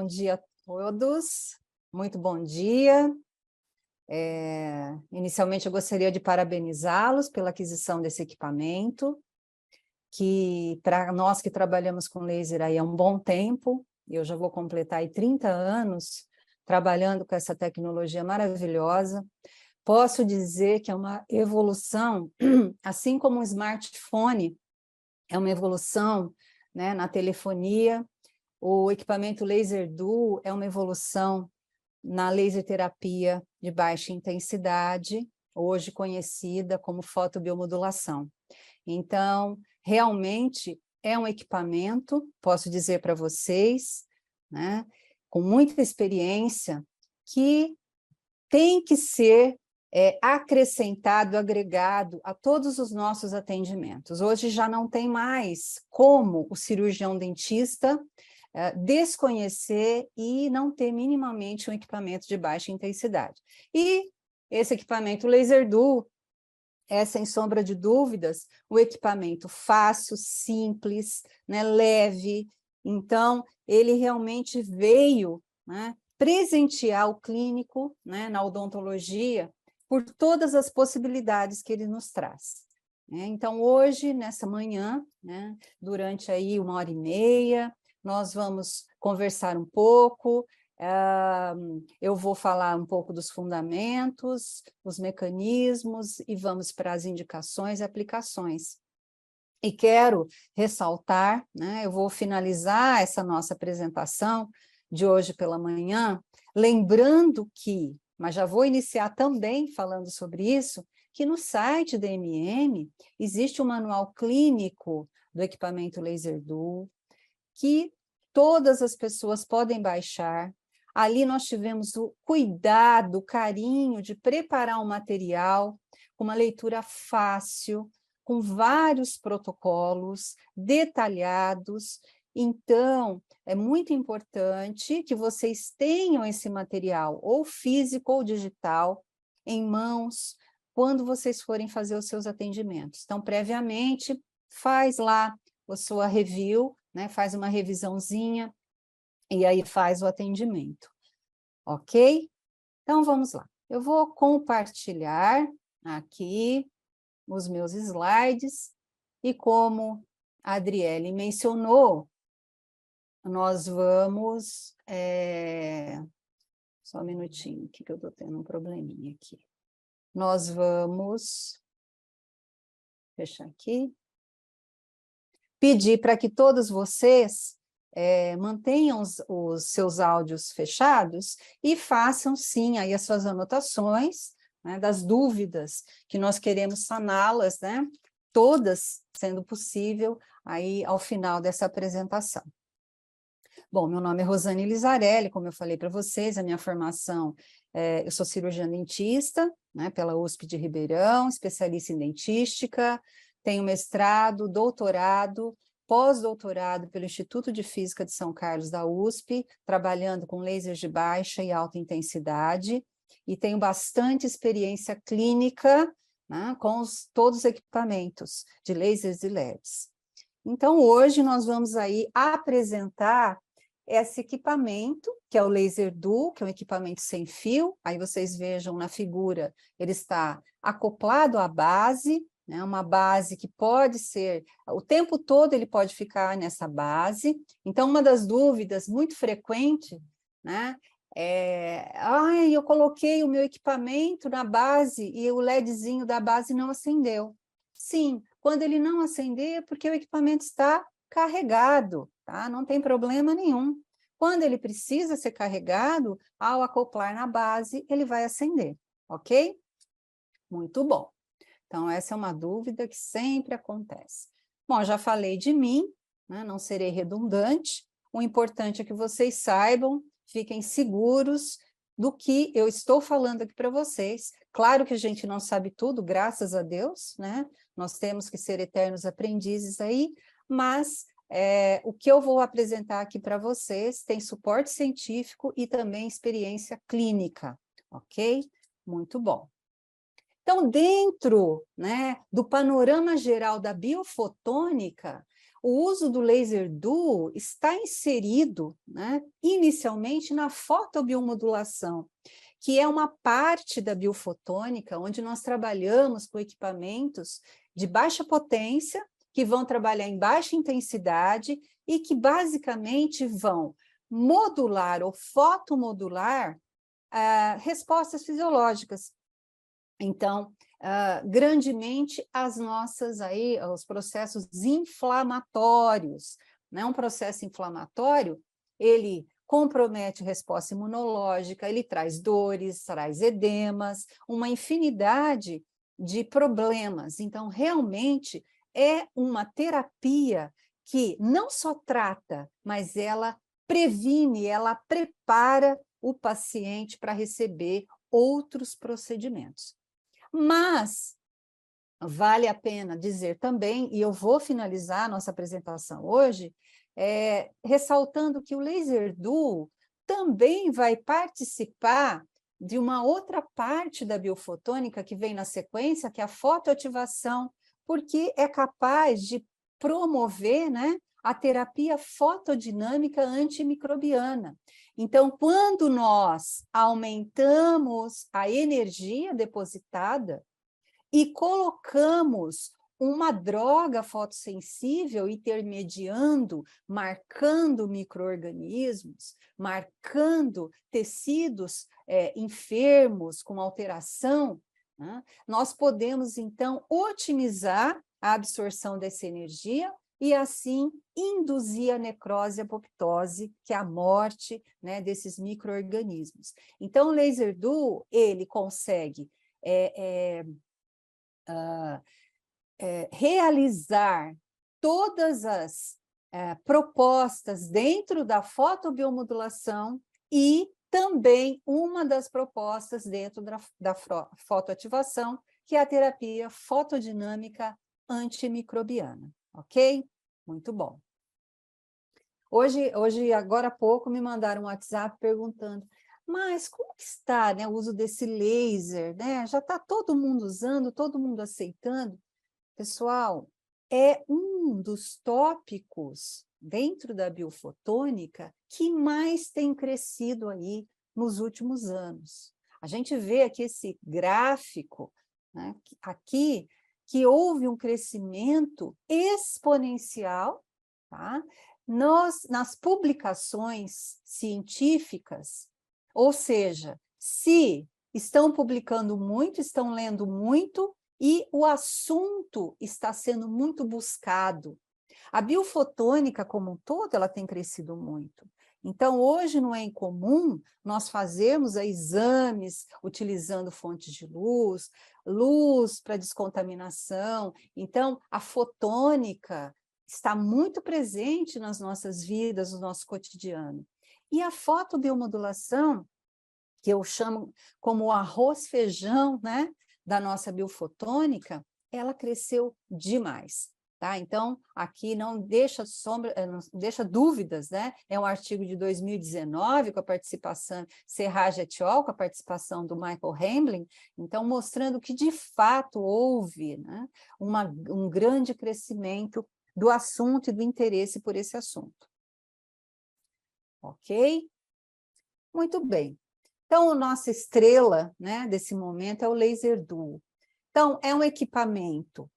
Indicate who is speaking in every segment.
Speaker 1: bom dia a todos, muito bom dia. Inicialmente eu gostaria de parabenizá-los pela aquisição desse equipamento, que para nós que trabalhamos com laser aí há um bom tempo, eu já vou completar aí 30 anos trabalhando com essa tecnologia maravilhosa, posso dizer que é uma evolução, assim como o smartphone é uma evolução, né, na telefonia, o equipamento Laser Duo é uma evolução na laser terapia de baixa intensidade, hoje conhecida como fotobiomodulação. Então, realmente é um equipamento, posso dizer para vocês, né, com muita experiência, que tem que ser acrescentado, agregado a todos os nossos atendimentos. Hoje já não tem mais como o cirurgião dentista desconhecer e não ter minimamente um equipamento de baixa intensidade. E esse equipamento Laser Duo é, sem sombra de dúvidas, o equipamento fácil, simples, né, leve. Então, ele realmente veio, né, presentear o clínico, né, na odontologia por todas as possibilidades que ele nos traz. Então, hoje, nessa manhã, né, durante aí 1h30, nós vamos conversar um pouco, eu vou falar um pouco dos fundamentos, os mecanismos, e vamos para as indicações e aplicações. E quero ressaltar, né, eu vou finalizar essa nossa apresentação de hoje pela manhã, lembrando que, mas já vou iniciar também falando sobre isso, que no site da MM existe um manual clínico do equipamento Laser Duo, que todas as pessoas podem baixar. Ali nós tivemos o cuidado, o carinho de preparar um material com uma leitura fácil, com vários protocolos detalhados. Então, é muito importante que vocês tenham esse material, ou físico ou digital, em mãos, quando vocês forem fazer os seus atendimentos. Então, previamente, faz lá a sua review, né, faz uma revisãozinha, e aí faz o atendimento, ok? Então, vamos lá. Eu vou compartilhar aqui os meus slides, e como a Adriele mencionou, nós vamos... Só um minutinho, que eu estou tendo um probleminha aqui. Nós vamos... Fechar aqui. Pedir para que todos vocês mantenham os seus áudios fechados e façam, sim, aí as suas anotações, né, das dúvidas que nós queremos saná-las, né, todas, sendo possível, aí ao final dessa apresentação. Bom, meu nome é Rosane Lizarelli, como eu falei para vocês, a minha formação, eu sou cirurgiã dentista, né, pela USP de Ribeirão, especialista em dentística, tenho mestrado, doutorado, pós-doutorado pelo Instituto de Física de São Carlos da USP, trabalhando com lasers de baixa e alta intensidade, e tenho bastante experiência clínica, né, com todos os equipamentos de lasers e LEDs. Então, hoje nós vamos aí apresentar esse equipamento, que é o Laser Duo, que é um equipamento sem fio. Aí vocês vejam na figura, ele está acoplado à base, né, uma base que pode ser, o tempo todo ele pode ficar nessa base. Então, uma das dúvidas muito frequente, né, eu coloquei o meu equipamento na base e o LEDzinho da base não acendeu. Sim, quando ele não acender é porque o equipamento está carregado, tá? Não tem problema nenhum. Quando ele precisa ser carregado, ao acoplar na base, ele vai acender, ok? Muito bom. Então, essa é uma dúvida que sempre acontece. Bom, já falei de mim, né? Não serei redundante. O importante é que vocês saibam, fiquem seguros do que eu estou falando aqui para vocês. Claro que a gente não sabe tudo, graças a Deus, né? Nós temos que ser eternos aprendizes aí, mas o que eu vou apresentar aqui para vocês tem suporte científico e também experiência clínica, ok? Muito bom. Então, dentro, né, do panorama geral da biofotônica, o uso do laser duo está inserido, né, inicialmente na fotobiomodulação, que é uma parte da biofotônica, onde nós trabalhamos com equipamentos de baixa potência, que vão trabalhar em baixa intensidade e que basicamente vão modular ou fotomodular respostas fisiológicas. Então, grandemente os processos inflamatórios, né? Um processo inflamatório, ele compromete a resposta imunológica, ele traz dores, traz edemas, uma infinidade de problemas. Então, realmente, é uma terapia que não só trata, mas ela previne, ela prepara o paciente para receber outros procedimentos. Mas vale a pena dizer também, e eu vou finalizar a nossa apresentação hoje, ressaltando que o laser duo também vai participar de uma outra parte da biofotônica que vem na sequência, que é a fotoativação, porque é capaz de promover, né, a terapia fotodinâmica antimicrobiana. Então, quando nós aumentamos a energia depositada e colocamos uma droga fotossensível intermediando, marcando micro-organismos, marcando tecidos enfermos com alteração, né, nós podemos, então, otimizar a absorção dessa energia e, assim, induzir a necrose e a apoptose, que é a morte, né, desses micro-organismos. Então, o laser duo, ele consegue realizar todas as propostas dentro da fotobiomodulação e também uma das propostas dentro da fotoativação, que é a terapia fotodinâmica antimicrobiana, ok? Muito bom. Hoje, agora há pouco, me mandaram um WhatsApp perguntando, mas como que está, né, o uso desse laser, né? Já está todo mundo usando, todo mundo aceitando? Pessoal, é um dos tópicos dentro da biofotônica que mais tem crescido aí nos últimos anos. A gente vê aqui esse gráfico, né, aqui, que houve um crescimento exponencial, tá? Nas publicações científicas, ou seja, se estão publicando muito, estão lendo muito, e o assunto está sendo muito buscado. A biofotônica como um todo, ela tem crescido muito. Então, hoje não é incomum nós fazermos exames utilizando fontes de luz, luz para descontaminação. Então, a fotônica está muito presente nas nossas vidas, no nosso cotidiano. E a fotobiomodulação, que eu chamo como o arroz-feijão, né, da nossa biofotônica, ela cresceu demais. Tá? Então, aqui não deixa dúvidas, né? É um artigo de 2019, com a participação, Serraj et al., com a participação do Michael Hamblin, então, mostrando que, de fato, houve, né, um grande crescimento do assunto e do interesse por esse assunto. Ok? Muito bem. Então, a nossa estrela, né, desse momento é o laser duo. Então, é um equipamento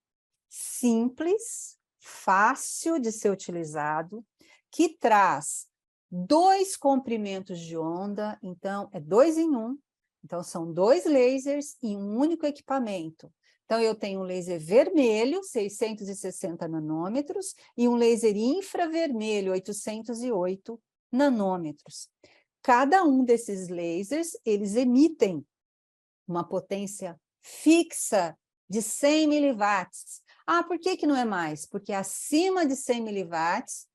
Speaker 1: simples, fácil de ser utilizado, que traz 2 comprimentos de onda, então é 2 em 1, então são 2 lasers em um único equipamento. Então eu tenho um laser vermelho, 660 nanômetros, e um laser infravermelho, 808 nanômetros. Cada um desses lasers, eles emitem uma potência fixa de 100 miliwatts. Ah, por que não é mais? Porque acima de 100 miliwatts,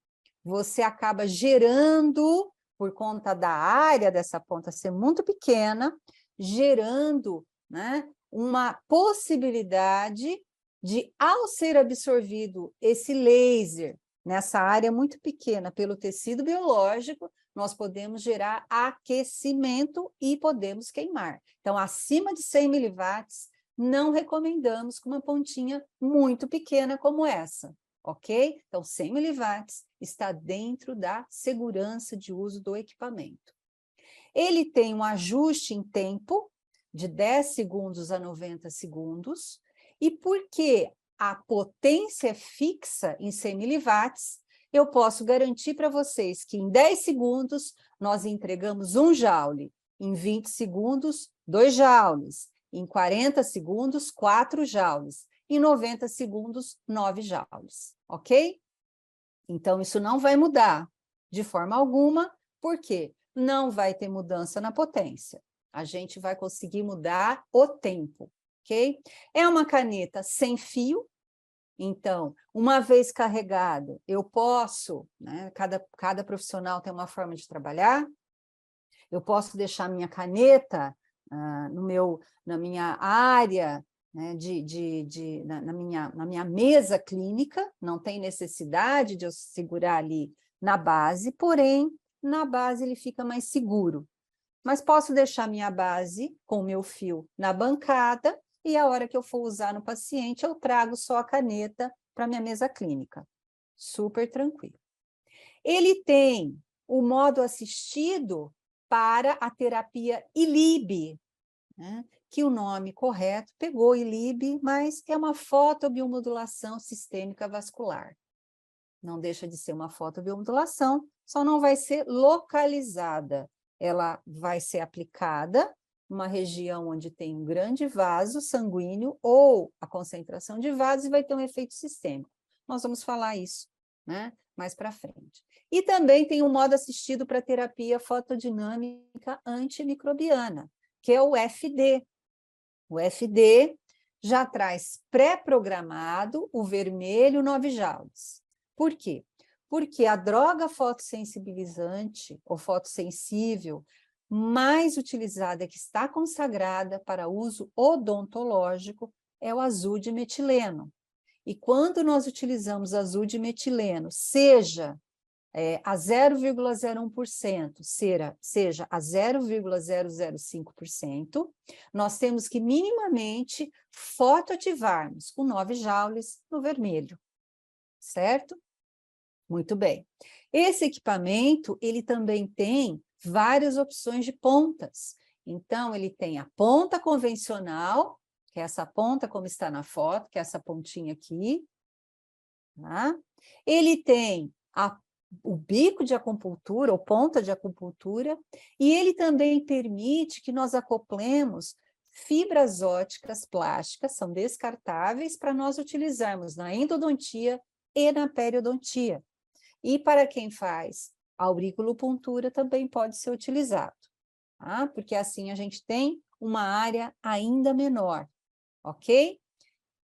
Speaker 1: você acaba gerando, por conta da área dessa ponta ser muito pequena, gerando, né, uma possibilidade de, ao ser absorvido esse laser nessa área muito pequena pelo tecido biológico, nós podemos gerar aquecimento e podemos queimar. Então, acima de 100 miliwatts, não recomendamos com uma pontinha muito pequena como essa. ok? Então, 100 miliwatts está dentro da segurança de uso do equipamento. Ele tem um ajuste em tempo, de 10 segundos a 90 segundos, e porque a potência é fixa em 100 miliwatts, eu posso garantir para vocês que em 10 segundos nós entregamos 1 joule, em 20 segundos, 2 joules, em 40 segundos, 4 joules, em 90 segundos, 9 joules, ok? Então, isso não vai mudar de forma alguma, por quê? Não vai ter mudança na potência. A gente vai conseguir mudar o tempo, ok? É uma caneta sem fio, então, uma vez carregada, eu posso, né, cada profissional tem uma forma de trabalhar, eu posso deixar minha caneta na minha área, né, na minha mesa clínica, não tem necessidade de eu segurar ali na base, porém, na base ele fica mais seguro. Mas posso deixar minha base com o meu fio na bancada e a hora que eu for usar no paciente, eu trago só a caneta para minha mesa clínica. Super tranquilo. Ele tem o modo assistido para a terapia ILIB, né? Que o nome correto pegou ILIB, mas é uma fotobiomodulação sistêmica vascular. Não deixa de ser uma fotobiomodulação, só não vai ser localizada. Ela vai ser aplicada numa região onde tem um grande vaso sanguíneo ou a concentração de vasos e vai ter um efeito sistêmico. Nós vamos falar isso, né, mais para frente. E também tem um modo assistido para terapia fotodinâmica antimicrobiana, que é o FD. O FD já traz pré-programado o vermelho 9 joules. Por quê? Porque a droga fotossensibilizante ou fotossensível mais utilizada, que está consagrada para uso odontológico, é o azul de metileno. E quando nós utilizamos azul de metileno, seja a 0,01%, seja a 0,005%, nós temos que minimamente fotoativarmos com 9 joules no vermelho, certo? Muito bem. Esse equipamento, ele também tem várias opções de pontas. Então, ele tem a ponta convencional, que é essa ponta como está na foto, que é essa pontinha aqui, tá? Ele tem o bico de acupuntura, ou ponta de acupuntura, e ele também permite que nós acoplemos fibras ópticas plásticas, são descartáveis, para nós utilizarmos na endodontia e na periodontia. E para quem faz auriculopuntura também pode ser utilizado, tá? Porque assim a gente tem uma área ainda menor, ok?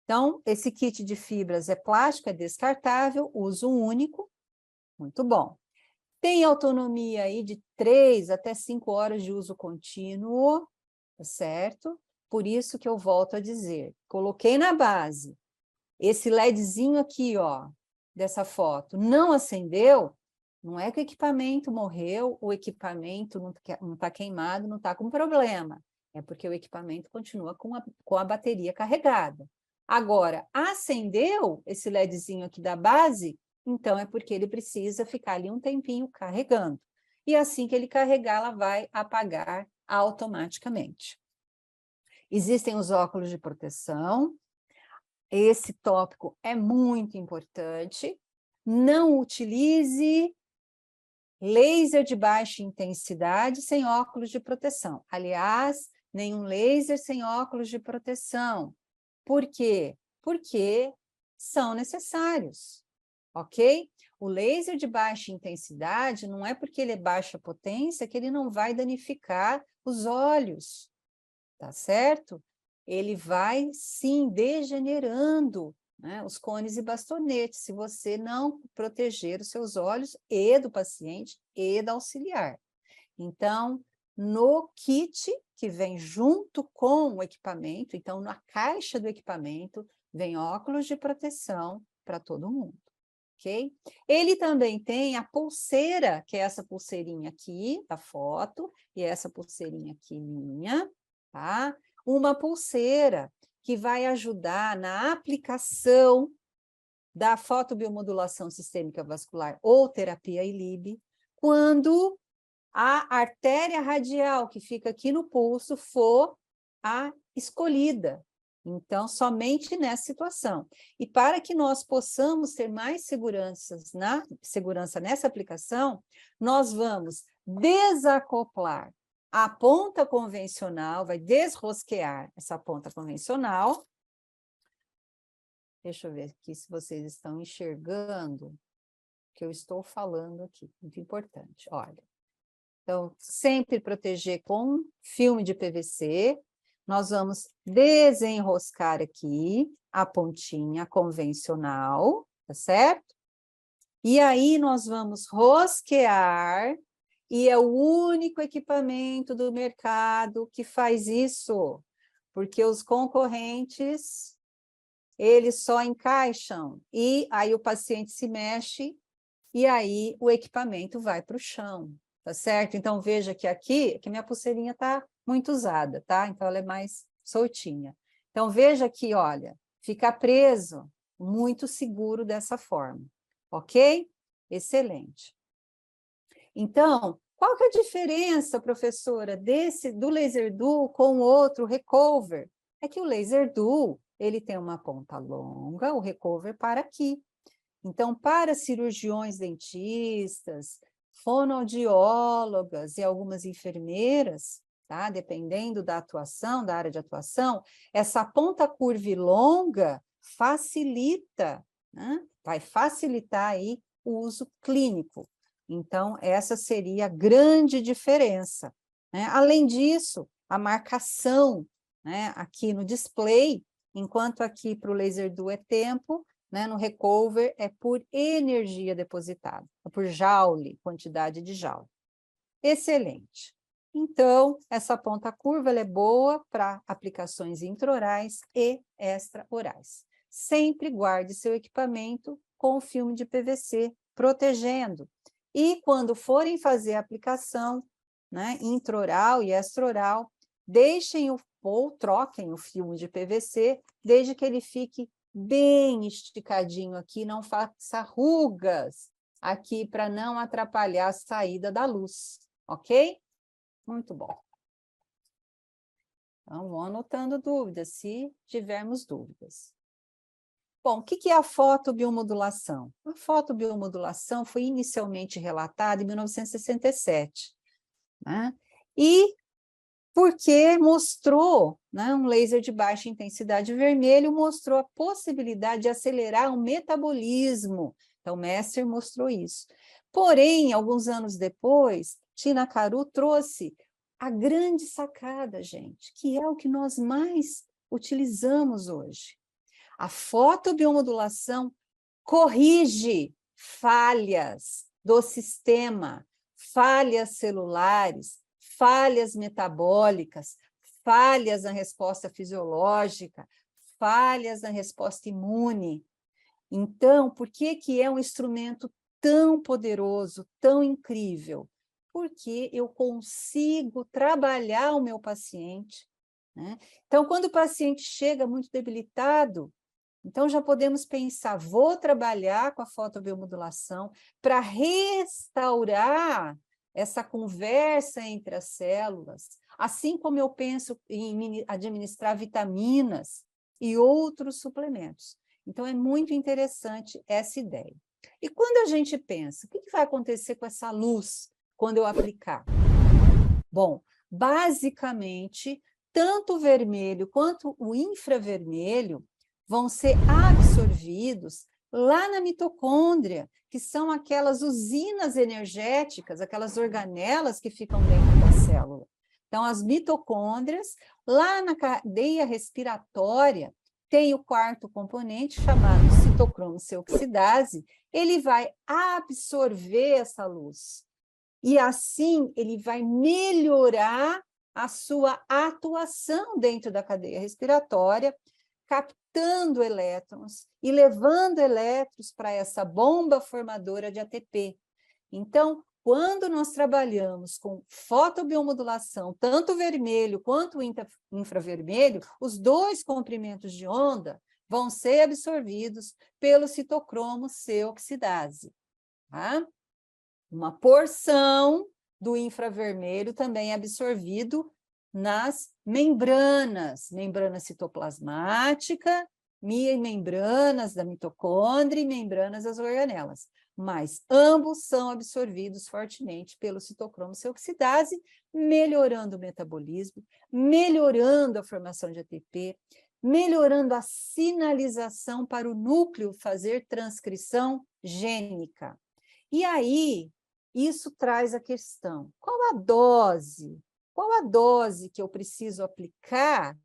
Speaker 1: Então, esse kit de fibras é plástico, é descartável, uso único, muito bom. Tem autonomia aí de 3 até 5 horas de uso contínuo, tá certo? Por isso que eu volto a dizer, coloquei na base, esse LEDzinho aqui, ó, dessa foto, não acendeu, não é que o equipamento morreu, o equipamento não está queimado, não está com problema, é porque o equipamento continua com a bateria carregada. Agora, acendeu esse LEDzinho aqui da base, então é porque ele precisa ficar ali um tempinho carregando. E assim que ele carregar, ela vai apagar automaticamente. Existem os óculos de proteção. Esse tópico é muito importante. Não utilize laser de baixa intensidade sem óculos de proteção. Aliás, nenhum laser sem óculos de proteção. Por quê? Porque são necessários, ok? O laser de baixa intensidade não é porque ele é baixa potência que ele não vai danificar os olhos, tá certo? Ele vai, sim, degenerando, né, os cones e bastonetes, se você não proteger os seus olhos e do paciente e da auxiliar. Então, no kit que vem junto com o equipamento, então na caixa do equipamento, vem óculos de proteção para todo mundo, ok? Ele também tem a pulseira, que é essa pulseirinha aqui da foto, e essa pulseirinha aqui minha, tá? Uma pulseira que vai ajudar na aplicação, da fotobiomodulação sistêmica vascular ou terapia ILIB quando a artéria radial que fica aqui no pulso for a escolhida. Então, somente nessa situação. E para que nós possamos ter mais segurança nessa aplicação, nós vamos desacoplar a ponta convencional, vai desrosquear essa ponta convencional. Deixa eu ver aqui se vocês estão enxergando o que eu estou falando aqui, muito importante, olha. Então, sempre proteger com filme de PVC, nós vamos desenroscar aqui a pontinha convencional, tá certo? E aí nós vamos rosquear, e é o único equipamento do mercado que faz isso, porque os concorrentes, eles só encaixam, e aí o paciente se mexe, e aí o equipamento vai para o chão, tá certo? Então, veja que aqui, que minha pulseirinha está muito usada, tá? Então, ela é mais soltinha. Então, veja aqui, olha, fica preso, muito seguro dessa forma, ok? Excelente. Então, qual que é a diferença, professora, do Laser Duo com o outro Recover? É que o Laser Duo, ele tem uma ponta longa, o Recover para aqui. Então, para cirurgiões dentistas, fonoaudiólogas e algumas enfermeiras, tá? Dependendo da atuação, da área de atuação, essa ponta curva longa facilita, né? Vai facilitar aí o uso clínico. Então, essa seria a grande diferença, né? Além disso, a marcação, né, aqui no display, enquanto aqui para o Laser Duo é tempo, né, no Recover é por energia depositada, é por joule, quantidade de joule. Excelente. Então, essa ponta curva ela é boa para aplicações intraorais e extraorais. Sempre guarde seu equipamento com o filme de PVC, protegendo. E quando forem fazer a aplicação, né, intraoral e extraoral, deixem ou troquem o filme de PVC, desde que ele fique bem esticadinho aqui, não faça rugas aqui para não atrapalhar a saída da luz, ok? Muito bom. Então, vou anotando dúvidas, se tivermos dúvidas. Bom, o que é a fotobiomodulação? A fotobiomodulação foi inicialmente relatada em 1967, né? E porque mostrou, né, um laser de baixa intensidade vermelho mostrou a possibilidade de acelerar o metabolismo. Então, Messer mostrou isso. Porém, alguns anos depois, Tina Caru trouxe a grande sacada, gente, que é o que nós mais utilizamos hoje. A fotobiomodulação corrige falhas do sistema, falhas celulares, falhas metabólicas, falhas na resposta fisiológica, falhas na resposta imune. Então, por que é um instrumento tão poderoso, tão incrível? Porque eu consigo trabalhar o meu paciente, né? Então, quando o paciente chega muito debilitado, então já podemos pensar, vou trabalhar com a fotobiomodulação para restaurar essa conversa entre as células, assim como eu penso em administrar vitaminas e outros suplementos. Então, é muito interessante essa ideia. E quando a gente pensa, o que vai acontecer com essa luz quando eu aplicar? Bom, basicamente, tanto o vermelho quanto o infravermelho vão ser absorvidos lá na mitocôndria, que são aquelas usinas energéticas, aquelas organelas que ficam dentro da célula. Então, as mitocôndrias, lá na cadeia respiratória, tem o quarto componente, chamado citocromo-C-oxidase, ele vai absorver essa luz. E assim, ele vai melhorar a sua atuação dentro da cadeia respiratória, captando elétrons e levando elétrons para essa bomba formadora de ATP. Então, quando nós trabalhamos com fotobiomodulação, tanto vermelho quanto infravermelho, os dois comprimentos de onda, vão ser absorvidos pelo citocromo C oxidase, tá? Uma porção do infravermelho também é absorvido nas membranas, membrana citoplasmática, membranas da mitocôndria e membranas das organelas. Mas ambos são absorvidos fortemente pelo citocromo C oxidase, melhorando o metabolismo, melhorando a formação de ATP, melhorando a sinalização para o núcleo fazer transcrição gênica. E aí, isso traz a questão, qual a dose? Qual a dose que eu preciso aplicar?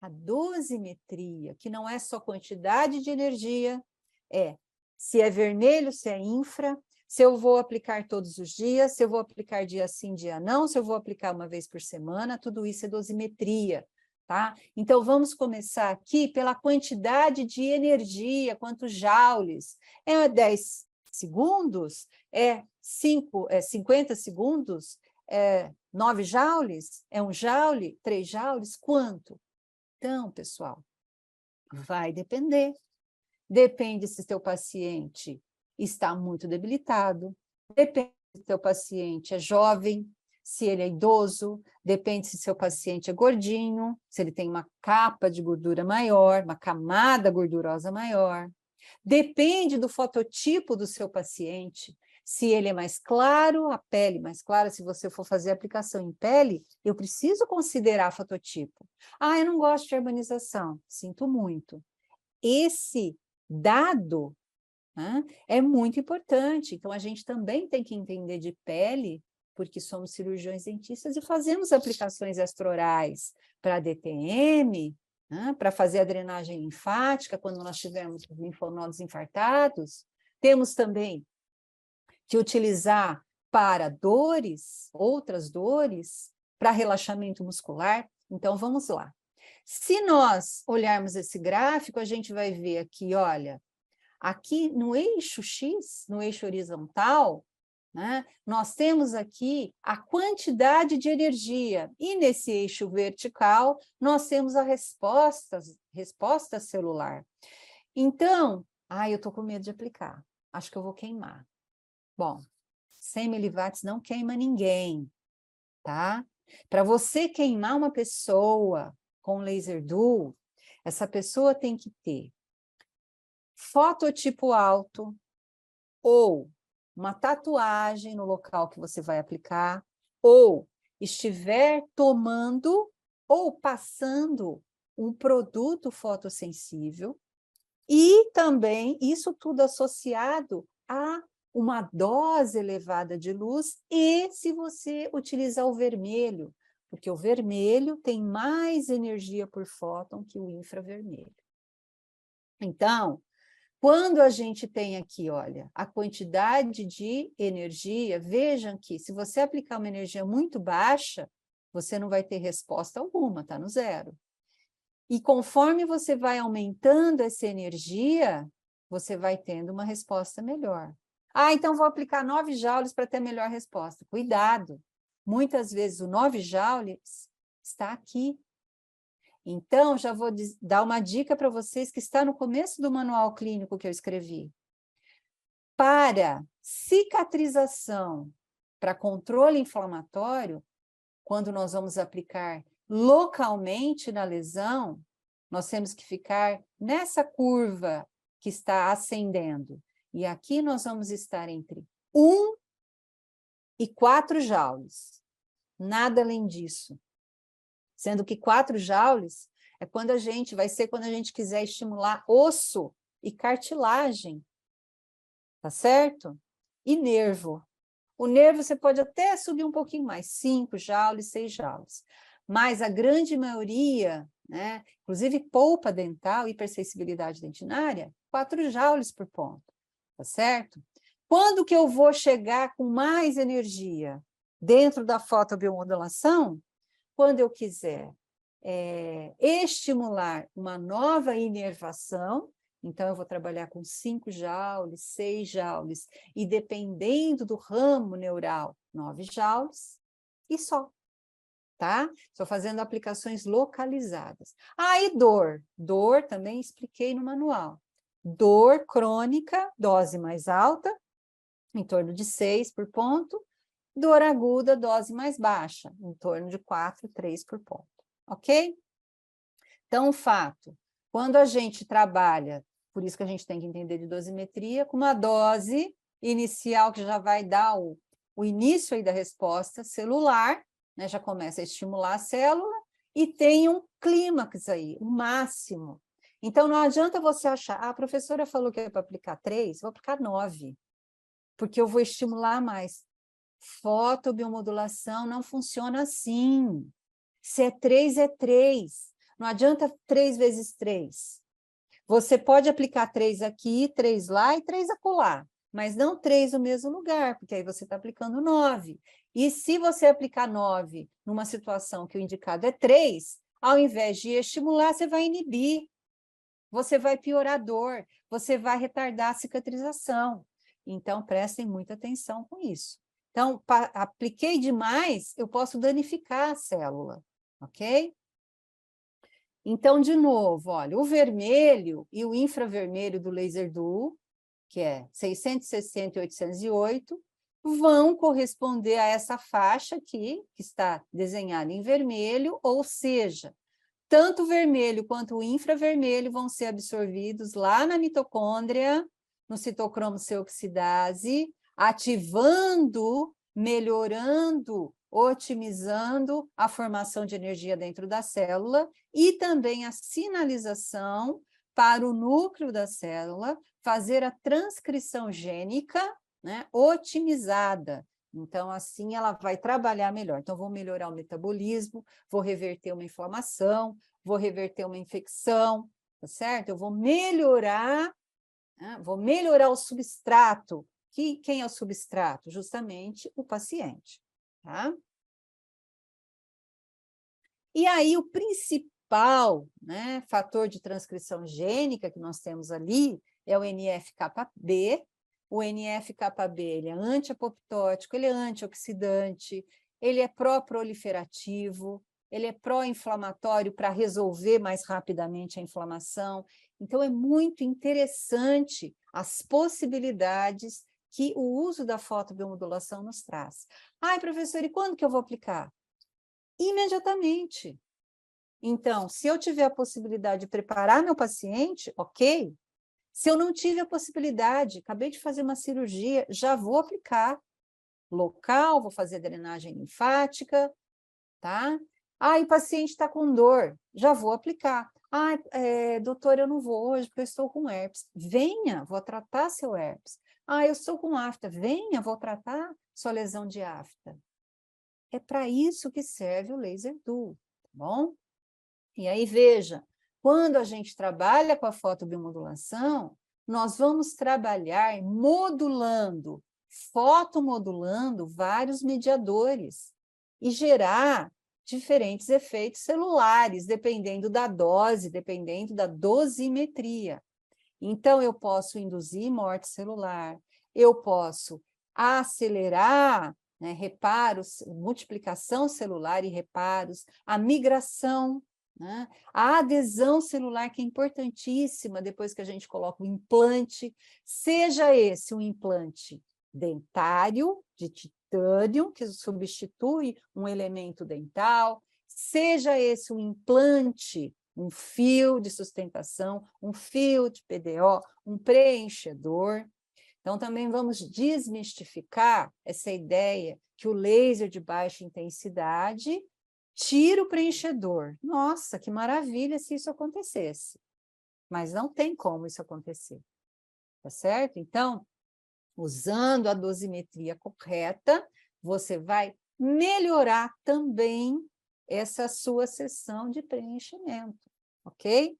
Speaker 1: A dosimetria, que não é só quantidade de energia, é se é vermelho, se é infra, se eu vou aplicar todos os dias, se eu vou aplicar dia sim, dia não, se eu vou aplicar uma vez por semana, tudo isso é dosimetria, tá? Então, vamos começar aqui pela quantidade de energia, quantos joules. É 10 segundos? É 50 segundos? É 9 joules? É 1 joule? 3 joules? Quanto? Então, pessoal, vai depender. Depende se seu paciente está muito debilitado, depende se seu paciente é jovem, se ele é idoso, depende se seu paciente é gordinho, se ele tem uma capa de gordura maior, uma camada gordurosa maior. Depende do fototipo do seu paciente. Se ele é mais claro, a pele mais clara, se você for fazer aplicação em pele, eu preciso considerar fototipo. Ah, eu não gosto de harmonização. Sinto muito. Esse dado, né, é muito importante. Então, a gente também tem que entender de pele, porque somos cirurgiões dentistas e fazemos aplicações extraorais para DTM, né, para fazer a drenagem linfática, quando nós tivermos linfonodos infartados. Temos também que utilizar para dores, outras dores, para relaxamento muscular. Então, vamos lá. Se nós olharmos esse gráfico, a gente vai ver aqui, olha, aqui no eixo X, no eixo horizontal, né, nós temos aqui a quantidade de energia, e nesse eixo vertical, nós temos a resposta celular. Então, eu estou com medo de aplicar, acho que eu vou queimar. Bom, 100 miliwatts não queima ninguém, tá? Para você queimar uma pessoa com laser dual, essa pessoa tem que ter fototipo alto ou uma tatuagem no local que você vai aplicar, ou estiver tomando ou passando um produto fotossensível, e também isso tudo associado a uma dose elevada de luz, e se você utilizar o vermelho, porque o vermelho tem mais energia por fóton que o infravermelho. Então, quando a gente tem aqui, olha, a quantidade de energia, vejam que se você aplicar uma energia muito baixa, você não vai ter resposta alguma, está no zero. E conforme você vai aumentando essa energia, você vai tendo uma resposta melhor. Então vou aplicar 9 joules para ter melhor resposta. Cuidado! Muitas vezes o 9 joules está aqui. Então, já vou dar uma dica para vocês que está no começo do manual clínico que eu escrevi. Para cicatrização, para controle inflamatório, quando nós vamos aplicar localmente na lesão, nós temos que ficar nessa curva que está ascendendo. E aqui nós vamos estar entre 1 e 4 joules. Nada além disso. Sendo que 4 joules é quando a gente quiser estimular osso e cartilagem. Tá certo? E nervo. O nervo você pode até subir um pouquinho mais, 5 joules, 6 joules. Mas a grande maioria, né, inclusive polpa dental, hipersensibilidade dentinária, 4 joules por ponto. Tá certo? Quando que eu vou chegar com mais energia dentro da fotobiomodulação? Quando eu quiser estimular uma nova inervação, então eu vou trabalhar com 5 joules, 6 joules, e dependendo do ramo neural, 9 joules, e só. tá? Estou fazendo aplicações localizadas. Ah, e dor. Dor também expliquei no manual. Dor crônica, dose mais alta, em torno de 6 por ponto. Dor aguda, dose mais baixa, em torno de 4, 3 por ponto. Ok? Então, o fato, quando a gente trabalha, por isso que a gente tem que entender de dosimetria, com uma dose inicial que já vai dar o início aí da resposta celular, né, já começa a estimular a célula, e tem um clímax aí, um máximo. Então, não adianta você achar, a professora falou que é para aplicar 3, vou aplicar 9, porque eu vou estimular mais. Fotobiomodulação não funciona assim. Se é 3, é 3. Não adianta 3 vezes 3. Você pode aplicar 3 aqui, 3 lá e 3 acolá, mas não 3 no mesmo lugar, porque aí você está aplicando 9. E se você aplicar 9 numa situação que o indicado é 3, ao invés de estimular, você vai inibir. Você vai piorar a dor, você vai retardar a cicatrização. Então, prestem muita atenção com isso. Então, apliquei demais, eu posso danificar a célula, ok? Então, de novo, olha, o vermelho e o infravermelho do laser duo, que é 660 e 808, vão corresponder a essa faixa aqui, que está desenhada em vermelho, ou seja, tanto o vermelho quanto o infravermelho vão ser absorvidos lá na mitocôndria, no citocromo C oxidase, ativando, melhorando, otimizando a formação de energia dentro da célula e também a sinalização para o núcleo da célula fazer a transcrição gênica, né, otimizada. Então, assim, ela vai trabalhar melhor. Então, vou melhorar o metabolismo, vou reverter uma inflamação, vou reverter uma infecção, tá certo? Eu vou melhorar, né? Vou melhorar o substrato. Quem é o substrato? Justamente o paciente, tá? E aí, o principal, né, fator de transcrição gênica que nós temos ali é o NF-κB. O NF-κB, ele é anti-apoptótico, ele é antioxidante, ele é pró-proliferativo, ele é pró-inflamatório para resolver mais rapidamente a inflamação. Então, é muito interessante as possibilidades que o uso da fotobiomodulação nos traz. Ai, professor, e quando que eu vou aplicar? Imediatamente. Então, se eu tiver a possibilidade de preparar meu paciente, ok. Se eu não tive a possibilidade, acabei de fazer uma cirurgia, já vou aplicar local, vou fazer drenagem linfática, tá? Ah, e o paciente está com dor, já vou aplicar. Ah, doutor, eu não vou hoje porque eu estou com herpes. Venha, vou tratar seu herpes. Ah, eu estou com afta. Venha, vou tratar sua lesão de afta. É para isso que serve o laser duo, tá bom? E aí, veja, quando a gente trabalha com a fotobiomodulação, nós vamos trabalhar modulando, fotomodulando vários mediadores e gerar diferentes efeitos celulares, dependendo da dose, dependendo da dosimetria. Então, eu posso induzir morte celular, eu posso acelerar, né, reparos, multiplicação celular e reparos, a migração, né, a adesão celular, que é importantíssima depois que a gente coloca o implante, seja esse um implante dentário, de titânio, que substitui um elemento dental, seja esse um implante, um fio de sustentação, um fio de PDO, um preenchedor. Então, também vamos desmistificar essa ideia que o laser de baixa intensidade tira o preenchedor. Nossa, que maravilha se isso acontecesse. Mas não tem como isso acontecer, tá certo? Então, usando a dosimetria correta, você vai melhorar também essa sua sessão de preenchimento, ok?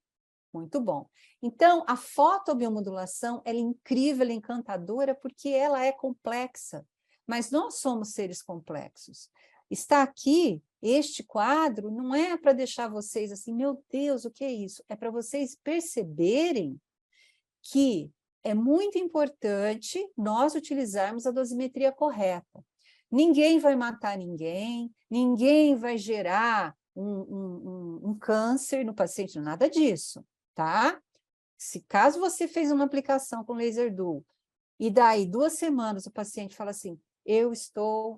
Speaker 1: Muito bom. Então, a fotobiomodulação, ela é incrível, ela é encantadora, porque ela é complexa, mas nós somos seres complexos. Está aqui, este quadro, não é para deixar vocês assim, meu Deus, o que é isso? É para vocês perceberem que é muito importante nós utilizarmos a dosimetria correta. ninguém vai matar ninguém, ninguém vai gerar um câncer no paciente, nada disso, tá? Se caso você fez uma aplicação com laser dual, e daí 2 semanas o paciente fala assim,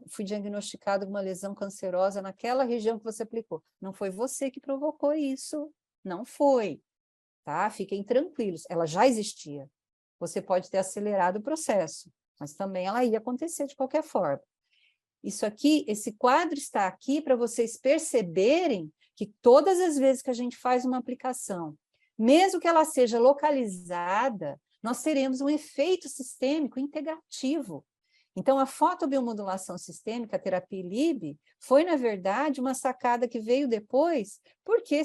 Speaker 1: fui diagnosticado com uma lesão cancerosa naquela região que você aplicou. Não foi você que provocou isso, não foi, tá? Fiquem tranquilos, ela já existia. Você pode ter acelerado o processo, mas também ela ia acontecer de qualquer forma. Isso aqui, esse quadro está aqui para vocês perceberem que todas as vezes que a gente faz uma aplicação, mesmo que ela seja localizada, nós teremos um efeito sistêmico integrativo. Então, a fotobiomodulação sistêmica, a terapia ILIB, foi, na verdade, uma sacada que veio depois, porque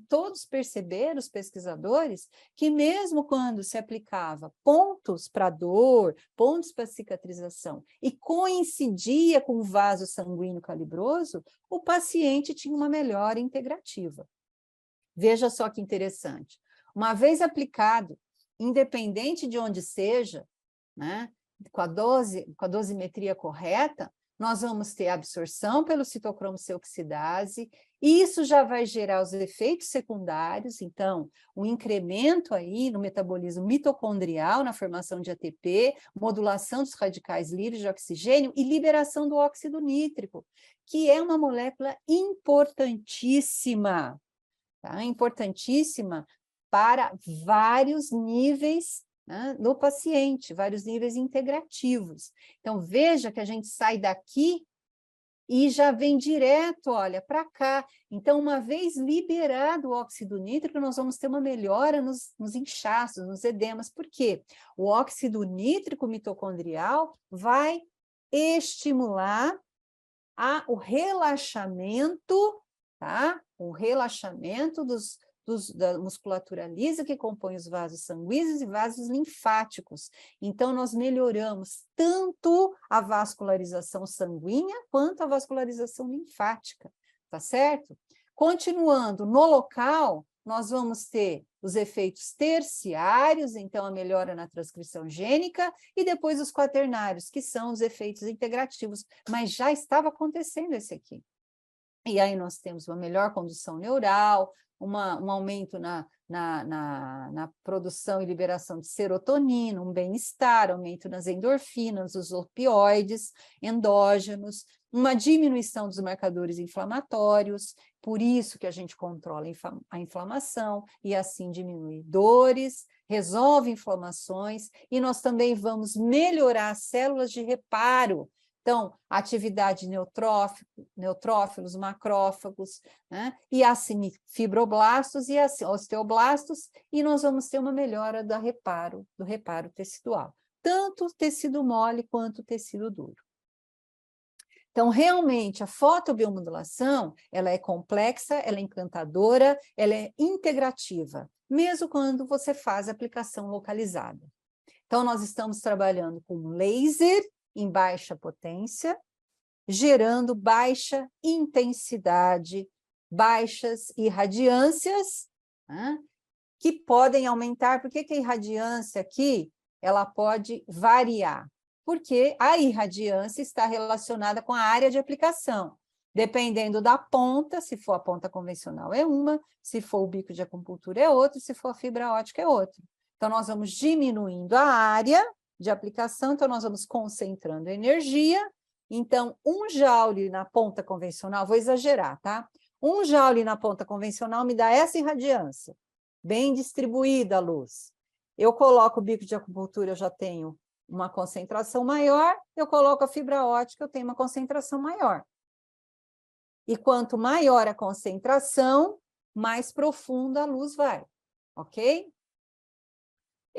Speaker 1: todos perceberam, os pesquisadores, que mesmo quando se aplicava pontos para dor, pontos para cicatrização, e coincidia com o vaso sanguíneo calibroso, o paciente tinha uma melhora integrativa. Veja só que interessante. Uma vez aplicado, independente de onde seja, né, com a dosimetria correta, nós vamos ter absorção pelo citocromo C oxidase, e isso já vai gerar os efeitos secundários, então, um incremento aí no metabolismo mitocondrial, na formação de ATP, modulação dos radicais livres de oxigênio e liberação do óxido nítrico, que é uma molécula importantíssima, tá? Importantíssima para vários níveis, né, no paciente, vários níveis integrativos. Então, veja que a gente sai daqui e já vem direto, olha, para cá. Então, uma vez liberado o óxido nítrico, nós vamos ter uma melhora nos inchaços, nos edemas. Por quê? O óxido nítrico mitocondrial vai estimular o relaxamento, tá? O relaxamento da musculatura lisa que compõe os vasos sanguíneos e vasos linfáticos. Então, nós melhoramos tanto a vascularização sanguínea quanto a vascularização linfática, tá certo? Continuando, no local, nós vamos ter os efeitos terciários, então a melhora na transcrição gênica, e depois os quaternários, que são os efeitos integrativos, mas já estava acontecendo esse aqui. E aí nós temos uma melhor condução neural, um aumento na produção e liberação de serotonina, um bem-estar, aumento nas endorfinas, os opioides endógenos, uma diminuição dos marcadores inflamatórios, por isso que a gente controla a inflamação e assim diminui dores, resolve inflamações, e nós também vamos melhorar as células de reparo. Então, atividade neutrófilos, macrófagos, né? E assim, fibroblastos e assim, osteoblastos, e nós vamos ter uma melhora do reparo tecidual, tanto o tecido mole quanto o tecido duro. Então, realmente, a fotobiomodulação, ela é complexa, ela é encantadora, ela é integrativa, mesmo quando você faz a aplicação localizada. Então, nós estamos trabalhando com laser em baixa potência, gerando baixa intensidade, baixas irradiâncias, né, que podem aumentar. Por que a irradiância aqui ela pode variar? Porque a irradiância está relacionada com a área de aplicação. Dependendo da ponta, se for a ponta convencional é uma, se for o bico de acupuntura é outro, se for a fibra ótica é outro. Então, nós vamos diminuindo a área de aplicação, então nós vamos concentrando energia. Então, 1 joule na ponta convencional, vou exagerar, tá? 1 joule na ponta convencional me dá essa irradiância, bem distribuída a luz. Eu coloco o bico de acupuntura, eu já tenho uma concentração maior, eu coloco a fibra ótica, eu tenho uma concentração maior. E quanto maior a concentração, mais profunda a luz vai, ok?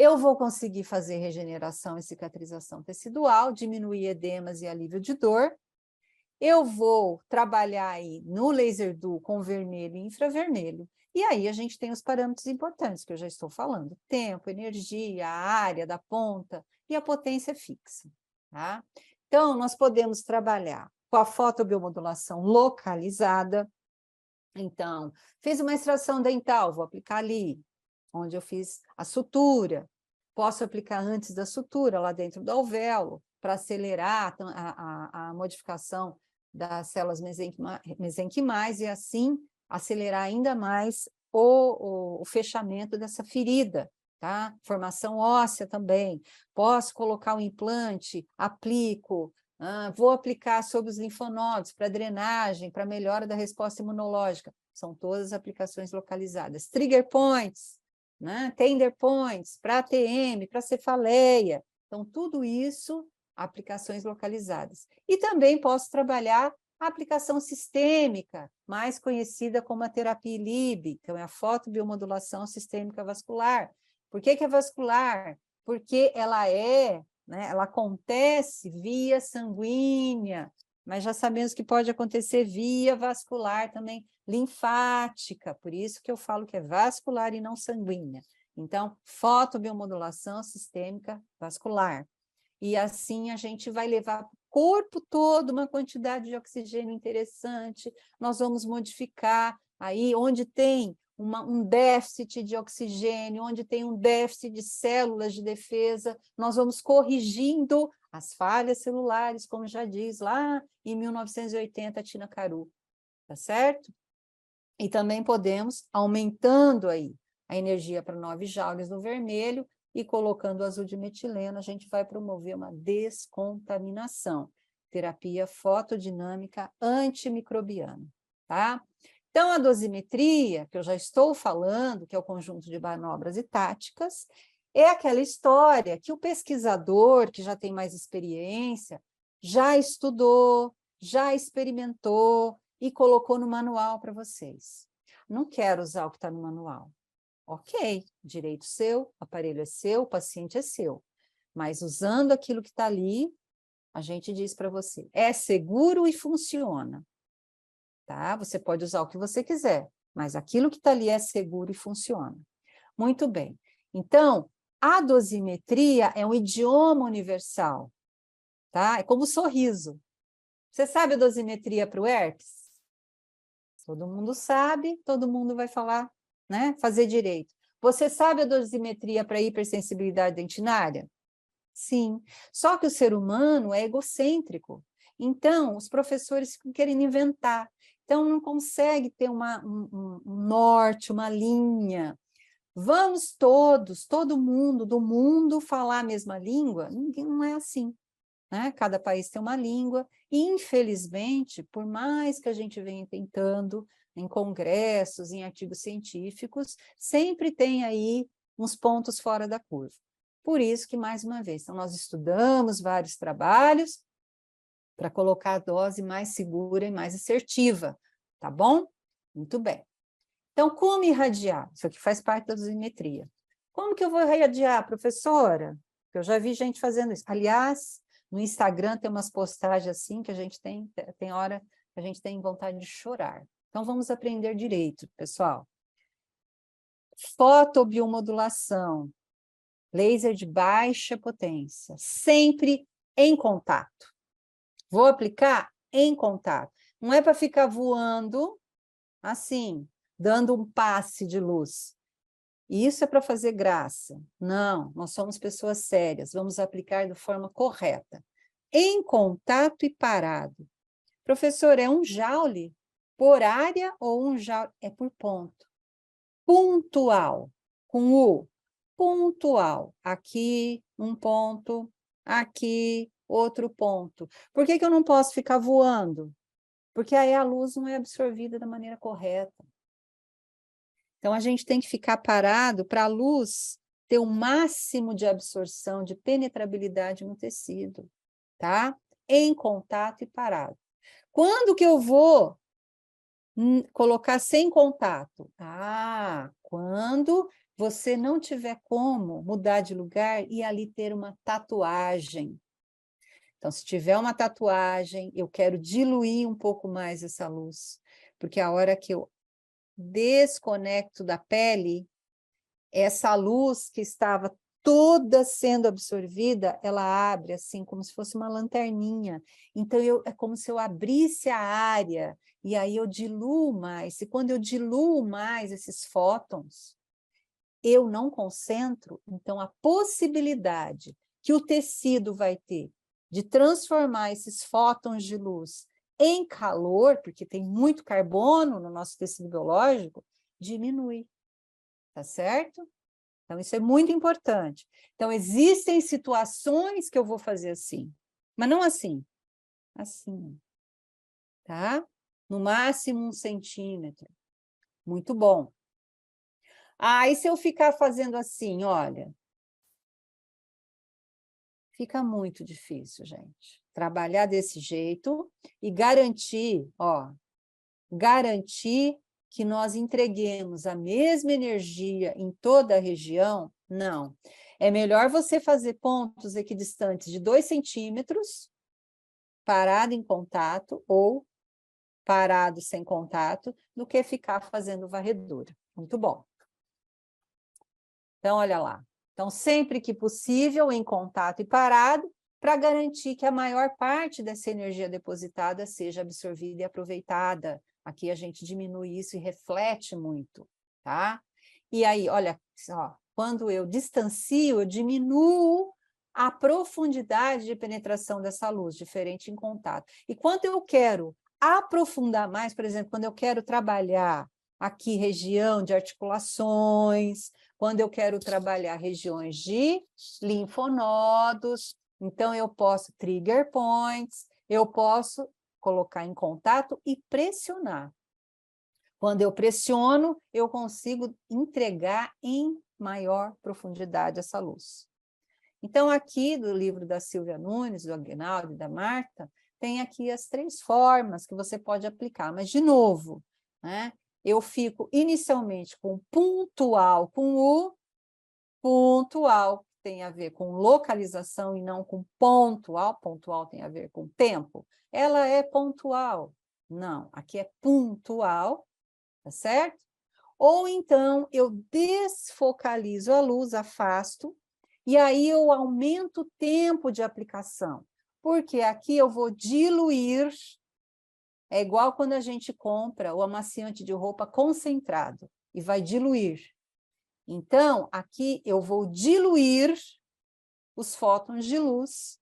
Speaker 1: Eu vou conseguir fazer regeneração e cicatrização tecidual, diminuir edemas e alívio de dor. Eu vou trabalhar aí no laser dual com vermelho e infravermelho. E aí a gente tem os parâmetros importantes que eu já estou falando: tempo, energia, a área da ponta e a potência fixa, tá? Então, nós podemos trabalhar com a fotobiomodulação localizada. Então, fiz uma extração dental, vou aplicar ali, onde eu fiz a sutura. Posso aplicar antes da sutura, lá dentro do alvéolo, para acelerar a modificação das células mesenquimais e, assim, acelerar ainda mais o fechamento dessa ferida, tá? Formação óssea também. Posso colocar o implante, aplico, vou aplicar sobre os linfonodos para drenagem, para melhora da resposta imunológica. São todas aplicações localizadas. Trigger points, né? Tender points, para ATM, para cefaleia. Então, tudo isso, aplicações localizadas. E também posso trabalhar a aplicação sistêmica, mais conhecida como a terapia ILIB, então é a fotobiomodulação sistêmica vascular. Por que é vascular? Porque ela ela acontece via sanguínea, mas já sabemos que pode acontecer via vascular também, linfática, por isso que eu falo que é vascular e não sanguínea. Então, fotobiomodulação sistêmica vascular. E assim a gente vai levar para o corpo todo uma quantidade de oxigênio interessante, nós vamos modificar aí onde tem um déficit de oxigênio, onde tem um déficit de células de defesa, nós vamos corrigindo as falhas celulares, como já diz lá em 1980 a Tina Caru, tá certo? E também podemos, aumentando aí a energia para 9 joules no vermelho e colocando o azul de metileno, a gente vai promover uma descontaminação. Terapia fotodinâmica antimicrobiana, tá? Então, a dosimetria, que eu já estou falando, que é o conjunto de manobras e táticas, é aquela história que o pesquisador, que já tem mais experiência, já estudou, já experimentou e colocou no manual para vocês. Não quero usar o que está no manual. Ok, direito seu, aparelho é seu, paciente é seu. Mas usando aquilo que está ali, a gente diz para você, é seguro e funciona. Tá? Você pode usar o que você quiser, mas aquilo que está ali é seguro e funciona. Muito bem. Então, a dosimetria é um idioma universal, tá? É como o sorriso. Você sabe a dosimetria para o herpes? Todo mundo sabe, todo mundo vai falar, né? Fazer direito. Você sabe a dosimetria para hipersensibilidade dentinária? Sim. Só que o ser humano é egocêntrico. Então, os professores ficam querendo inventar. Então, não consegue ter um norte, uma linha. Vamos todos, todo mundo do mundo falar a mesma língua? Ninguém, não é assim, né? Cada país tem uma língua, e infelizmente, por mais que a gente venha tentando em congressos, em artigos científicos, sempre tem aí uns pontos fora da curva. Por isso que, mais uma vez, então, nós estudamos vários trabalhos para colocar a dose mais segura e mais assertiva, tá bom? Muito bem. Então, como irradiar? Isso aqui faz parte da dosimetria. Como que eu vou irradiar, professora? Eu já vi gente fazendo isso. Aliás, no Instagram tem umas postagens assim que a gente tem hora que a gente tem vontade de chorar. Então, vamos aprender direito, pessoal. Fotobiomodulação, laser de baixa potência, sempre em contato. Vou aplicar em contato. Não é para ficar voando assim, dando um passe de luz. Isso é para fazer graça. Não, nós somos pessoas sérias, vamos aplicar de forma correta. Em contato e parado. Professor, é 1 joule por área ou 1 joule? É por ponto. Pontual, com U. Pontual. Aqui, um ponto. Aqui, outro ponto. Por que eu não posso ficar voando? Porque aí a luz não é absorvida da maneira correta. Então, a gente tem que ficar parado para a luz ter o máximo de absorção, de penetrabilidade no tecido, tá? Em contato e parado. Quando que eu vou colocar sem contato? Quando você não tiver como mudar de lugar e ali ter uma tatuagem. Então, se tiver uma tatuagem, eu quero diluir um pouco mais essa luz, porque a hora que eu desconecto da pele, essa luz que estava toda sendo absorvida, ela abre assim, como se fosse uma lanterninha. Então, é como se eu abrisse a área, e aí eu diluo mais. E quando eu diluo mais esses fótons, eu não concentro, então a possibilidade que o tecido vai ter de transformar esses fótons de luz em calor, porque tem muito carbono no nosso tecido biológico, diminui, tá certo? Então, isso é muito importante. Então, existem situações que eu vou fazer assim, mas não assim, assim, tá? No máximo 1 centímetro. Muito bom. Aí, se eu ficar fazendo assim, olha, fica muito difícil, gente. Trabalhar desse jeito e garantir, ó, garantir que nós entreguemos a mesma energia em toda a região, não. É melhor você fazer pontos equidistantes de 2 centímetros, parado em contato, ou parado sem contato, do que ficar fazendo varredura. Muito bom. Então, olha lá. Então, sempre que possível, em contato e parado, para garantir que a maior parte dessa energia depositada seja absorvida e aproveitada. Aqui a gente diminui isso e reflete muito, tá? E aí, olha só, quando eu distancio, eu diminuo a profundidade de penetração dessa luz, diferente em contato. E quando eu quero aprofundar mais, por exemplo, quando eu quero trabalhar aqui região de articulações, quando eu quero trabalhar regiões de linfonodos, então eu posso trigger points, eu posso colocar em contato e pressionar. Quando eu pressiono, eu consigo entregar em maior profundidade essa luz. Então, aqui do livro da Silvia Nunes, do Aguinaldo e da Marta, tem aqui as 3 formas que você pode aplicar. Mas, de novo, né, eu fico inicialmente com pontual, com o pontual, que tem a ver com localização e não com pontual. Pontual tem a ver com tempo. Ela é pontual. Não, aqui é pontual, tá certo? Ou então eu desfocalizo a luz, afasto, e aí eu aumento o tempo de aplicação, porque aqui eu vou diluir, é igual quando a gente compra o amaciante de roupa concentrado, e vai diluir. Então, aqui eu vou diluir os fótons de luz,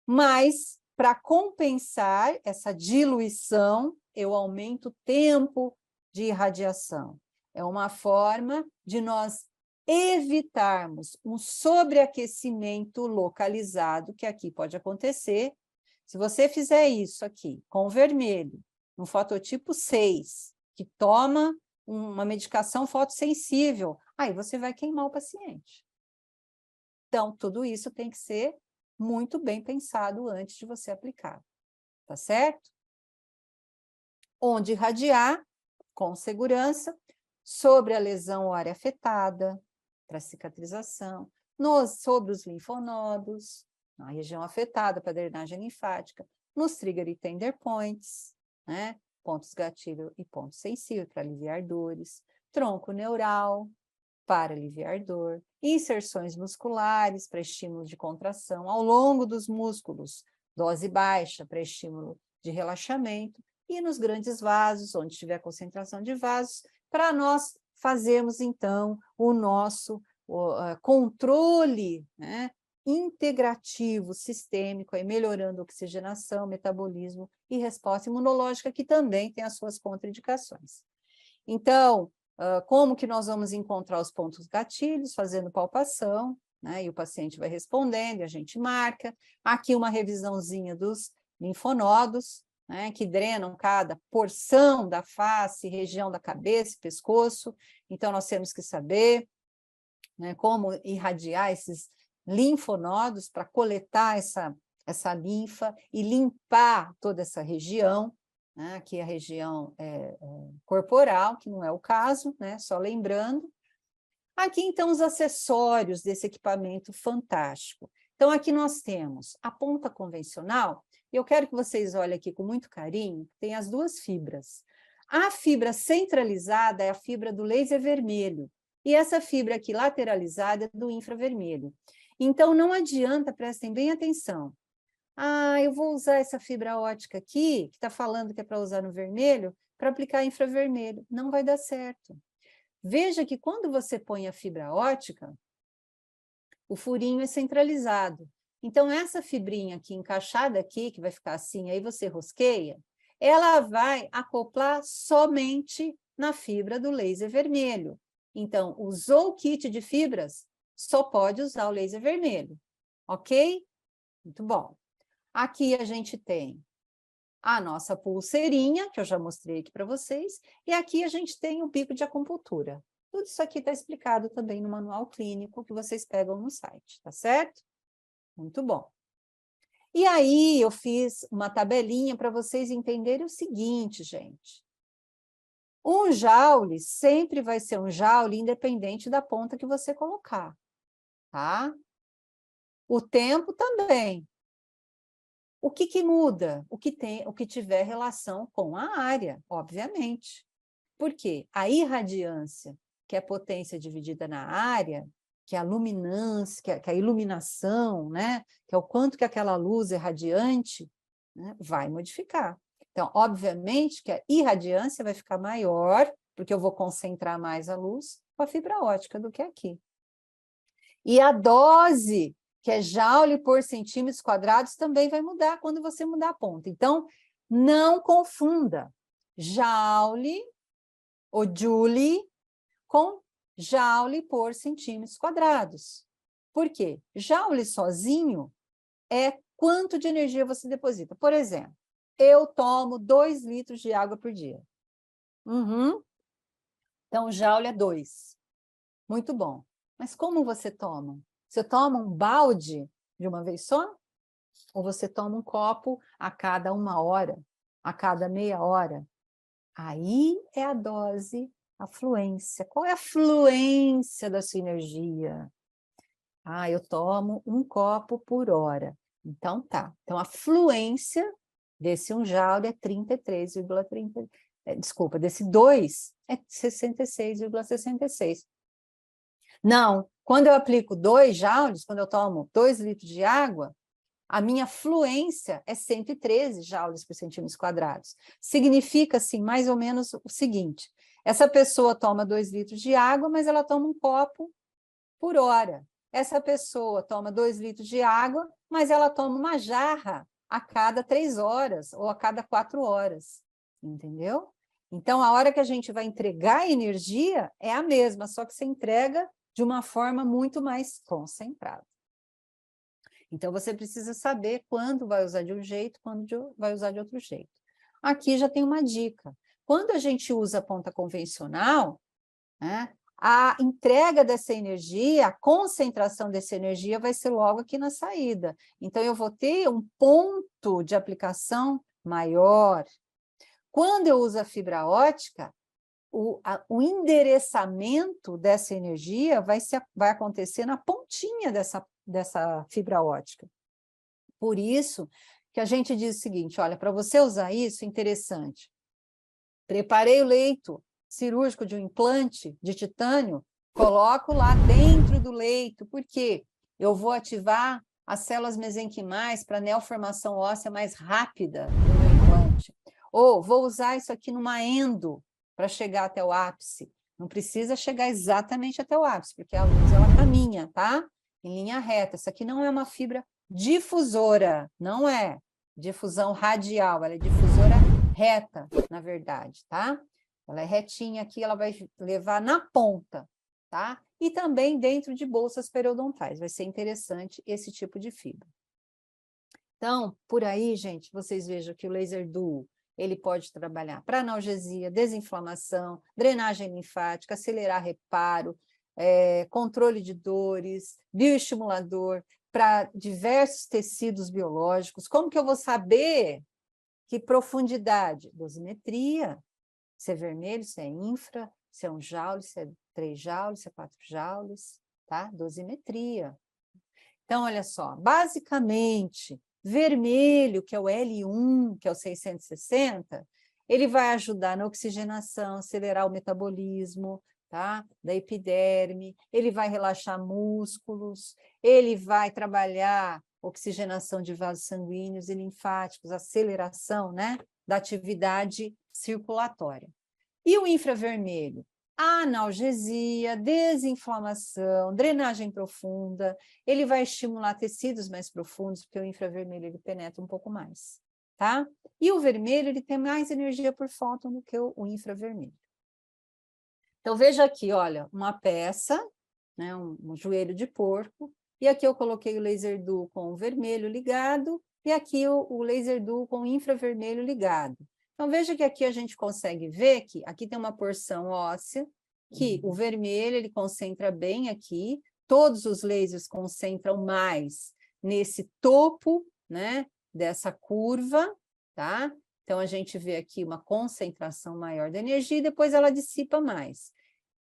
Speaker 1: mas para compensar essa diluição, eu aumento o tempo de irradiação. É uma forma de nós evitarmos um sobreaquecimento localizado, que aqui pode acontecer. Se você fizer isso aqui com vermelho, no fototipo 6, que toma uma medicação fotossensível, aí você vai queimar o paciente. Então, tudo isso tem que ser muito bem pensado antes de você aplicar, tá certo? Onde irradiar, com segurança, sobre a lesão ou área afetada, para cicatrização, sobre os linfonodos, na região afetada para drenagem linfática, nos trigger e tender points, né? Pontos gatilho e pontos sensíveis para aliviar dores, tronco neural, para aliviar dor, inserções musculares para estímulo de contração ao longo dos músculos, dose baixa para estímulo de relaxamento, e nos grandes vasos, onde tiver concentração de vasos, para nós fazermos, então, o nosso controle, né, integrativo, sistêmico, aí melhorando a oxigenação, metabolismo e resposta imunológica, que também tem as suas contraindicações. Então, como que nós vamos encontrar os pontos gatilhos? Fazendo palpação, né, e o paciente vai respondendo, e a gente marca. Aqui uma revisãozinha dos linfonodos, né, que drenam cada porção da face, região da cabeça, pescoço. Então, nós temos que saber, né, como irradiar esses linfonodos para coletar essa linfa e limpar toda essa região, né? Aqui a região corporal, que não é o caso, né? Só lembrando. Aqui, então, os acessórios desse equipamento fantástico. Então, aqui nós temos a ponta convencional, e eu quero que vocês olhem aqui com muito carinho, tem as 2 fibras. A fibra centralizada é a fibra do laser vermelho, e essa fibra aqui lateralizada é do infravermelho. Então, não adianta, prestem bem atenção. Ah, eu vou usar essa fibra ótica aqui, que está falando que é para usar no vermelho, para aplicar infravermelho. Não vai dar certo. Veja que quando você põe a fibra ótica, o furinho é centralizado. Então, essa fibrinha aqui, encaixada aqui, que vai ficar assim, aí você rosqueia, ela vai acoplar somente na fibra do laser vermelho. Então, usou o kit de fibras, só pode usar o laser vermelho, ok? Muito bom. Aqui a gente tem a nossa pulseirinha, que eu já mostrei aqui para vocês, e aqui a gente tem o bico de acupuntura. Tudo isso aqui está explicado também no manual clínico que vocês pegam no site, tá certo? Muito bom. E aí eu fiz uma tabelinha para vocês entenderem o seguinte, gente. Um joule sempre vai ser um joule independente da ponta que você colocar, tá? O tempo também. O que muda? O que tiver relação com a área, obviamente. Por quê? A irradiância, que é a potência dividida na área, que é a luminância, que é a iluminação, né? Que é o quanto que aquela luz é radiante, né? Vai modificar. Então, obviamente que a irradiância vai ficar maior, porque eu vou concentrar mais a luz com a fibra ótica do que aqui. E a dose, que é joule por centímetros quadrados, também vai mudar quando você mudar a ponta. Então, não confunda joule ou joule com joule por centímetros quadrados. Por quê? Joule sozinho é quanto de energia você deposita. Por exemplo, eu tomo 2 litros de água por dia. Então, joule é 2. Muito bom. Mas como você toma? Você toma um balde de uma vez só? Ou você toma um copo a cada 1 hora, a cada meia hora? Aí é a dose, a fluência. Qual é a fluência da sua energia? Ah, eu tomo 1 copo por hora. Então, tá. Então, a fluência desse 1 joule é 33,30... Desculpa, desse 2 é 66,66. Não, quando eu aplico 2 joules, quando eu tomo 2 litros de água, a minha fluência é 113 joules por centímetros quadrados. Significa, assim, mais ou menos o seguinte: essa pessoa toma 2 litros de água, mas ela toma 1 copo por hora. Essa pessoa toma 2 litros de água, mas ela toma uma jarra a cada 3 horas ou a cada 4 horas. Entendeu? Então, a hora que a gente vai entregar a energia é a mesma, só que você entrega de uma forma muito mais concentrada. Então, você precisa saber quando vai usar de um jeito, quando vai usar de outro jeito. Aqui já tem uma dica. Quando a gente usa a ponta convencional, né, a entrega dessa energia, a concentração dessa energia vai ser logo aqui na saída. Então, eu vou ter um ponto de aplicação maior. Quando eu uso a fibra ótica, o endereçamento dessa energia vai acontecer na pontinha dessa fibra ótica. Por isso que a gente diz o seguinte: olha, para você usar isso, interessante. Preparei o leito cirúrgico de um implante de titânio, coloco lá dentro do leito, porque eu vou ativar as células mesenquimais para a neoformação óssea mais rápida do meu implante. Ou vou usar isso aqui numa endo para chegar até o ápice. Não precisa chegar exatamente até o ápice, porque a luz ela caminha, tá? Em linha reta. Isso aqui não é uma fibra difusora, não é difusão radial, ela é difusora reta, na verdade, tá? Ela é retinha aqui, ela vai levar na ponta, tá? E também dentro de bolsas periodontais. Vai ser interessante esse tipo de fibra. Então, por aí, gente, vocês vejam que o laser duo, ele pode trabalhar para analgesia, desinflamação, drenagem linfática, acelerar reparo, controle de dores, bioestimulador, para diversos tecidos biológicos. Como que eu vou saber que profundidade? Dosimetria. Se é vermelho, se é infra, se é 1 joule, se é 3 joules, se é 4 joules, tá? Dosimetria. Então, olha só, basicamente, vermelho, que é o L1, que é o 660, ele vai ajudar na oxigenação, acelerar o metabolismo, tá? Da epiderme, ele vai relaxar músculos, ele vai trabalhar oxigenação de vasos sanguíneos e linfáticos, aceleração, né, da atividade circulatória. E o infravermelho? analgesia, desinflamação, drenagem profunda. Ele vai estimular tecidos mais profundos, porque o infravermelho ele penetra um pouco mais, tá? E o vermelho ele tem mais energia por fóton do que o infravermelho. Então veja aqui, olha, uma peça, né, um joelho de porco, e aqui eu coloquei o laser duo com o vermelho ligado, e aqui o laser duo com o infravermelho ligado. Então, veja que aqui a gente consegue ver que aqui tem uma porção óssea, que o vermelho ele concentra bem aqui, todos os lasers concentram mais nesse topo, né, dessa curva, tá? Então, a gente vê aqui uma concentração maior da energia e depois ela dissipa mais.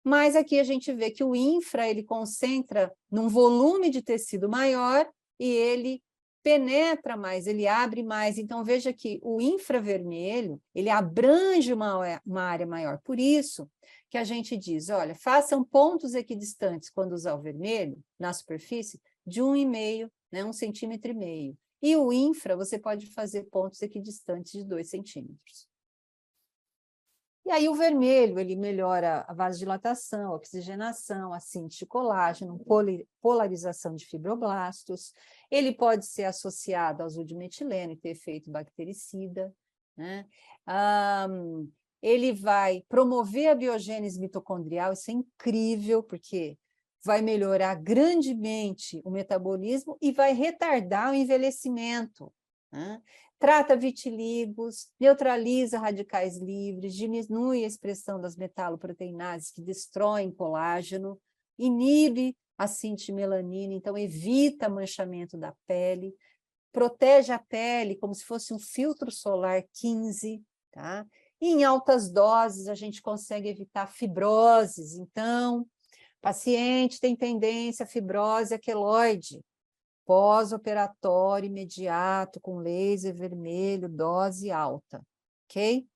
Speaker 1: Mas aqui a gente vê que o infra, ele concentra num volume de tecido maior e ele penetra mais, ele abre mais. Então, veja que o infravermelho, ele abrange uma área maior. Por isso que a gente diz, olha, façam pontos equidistantes quando usar o vermelho na superfície de 1,5, né, 1,5 centímetro. E o infra, você pode fazer pontos equidistantes de 2 centímetros. E aí o vermelho, ele melhora a vasodilatação, a oxigenação, a síntese de colágeno, polarização de fibroblastos. Ele pode ser associado ao azul de metileno e ter efeito bactericida, né? Ele vai promover a biogênese mitocondrial, isso é incrível, porque vai melhorar grandemente o metabolismo e vai retardar o envelhecimento, né? Trata vitíligos, neutraliza radicais livres, diminui a expressão das metaloproteinases que destroem colágeno, inibe a síntese de melanina, então evita manchamento da pele, protege a pele como se fosse um filtro solar 15, tá? E em altas doses a gente consegue evitar fibroses, então, paciente tem tendência à fibrose aqueloide, pós-operatório imediato, com laser vermelho, dose alta, ok?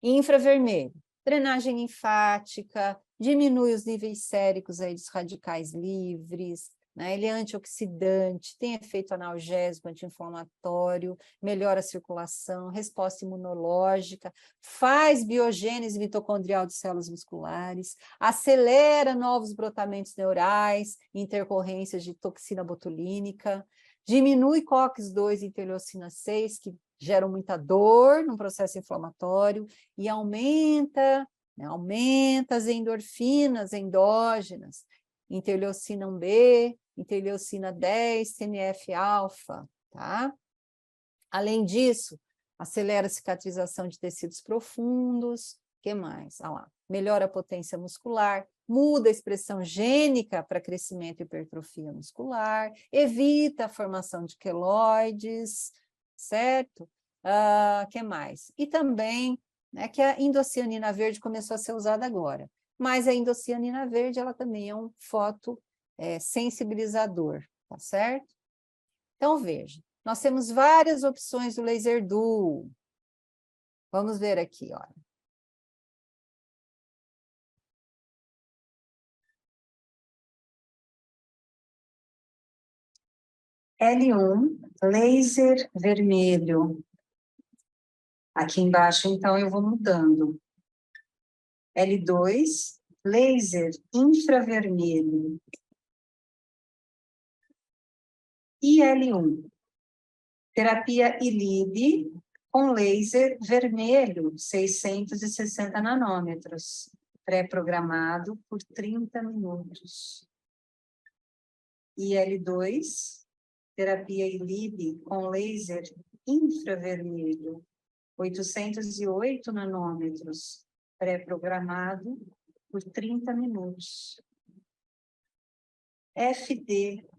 Speaker 1: Infravermelho, drenagem linfática, diminui os níveis séricos aí dos radicais livres, né? Ele é antioxidante, tem efeito analgésico, anti-inflamatório, melhora a circulação, resposta imunológica, faz biogênese mitocondrial de células musculares, acelera novos brotamentos neurais, intercorrências de toxina botulínica, diminui COX-2 e interleucina 6, que geram muita dor no processo inflamatório, e aumenta as endorfinas endógenas, interleucina 1B, interleucina 10, TNF-alfa, tá? Além disso, acelera a cicatrização de tecidos profundos, o que mais? Ah lá, melhora a potência muscular, muda a expressão gênica para crescimento e hipertrofia muscular, evita a formação de queloides, certo? Que mais? E também, né, que a indocianina verde começou a ser usada agora, mas a indocianina verde, ela também é um sensibilizador, tá certo? Então, veja, nós temos várias opções do laser duo. Vamos ver aqui, olha. L1, laser vermelho. Aqui embaixo, então, eu vou mudando. L2, laser infravermelho. E L1, terapia ILIB com laser vermelho, 660 nanômetros, pré-programado por 30 minutos. E L2, terapia ILIB com laser infravermelho, 808 nanômetros, pré-programado por 30 minutos. FD,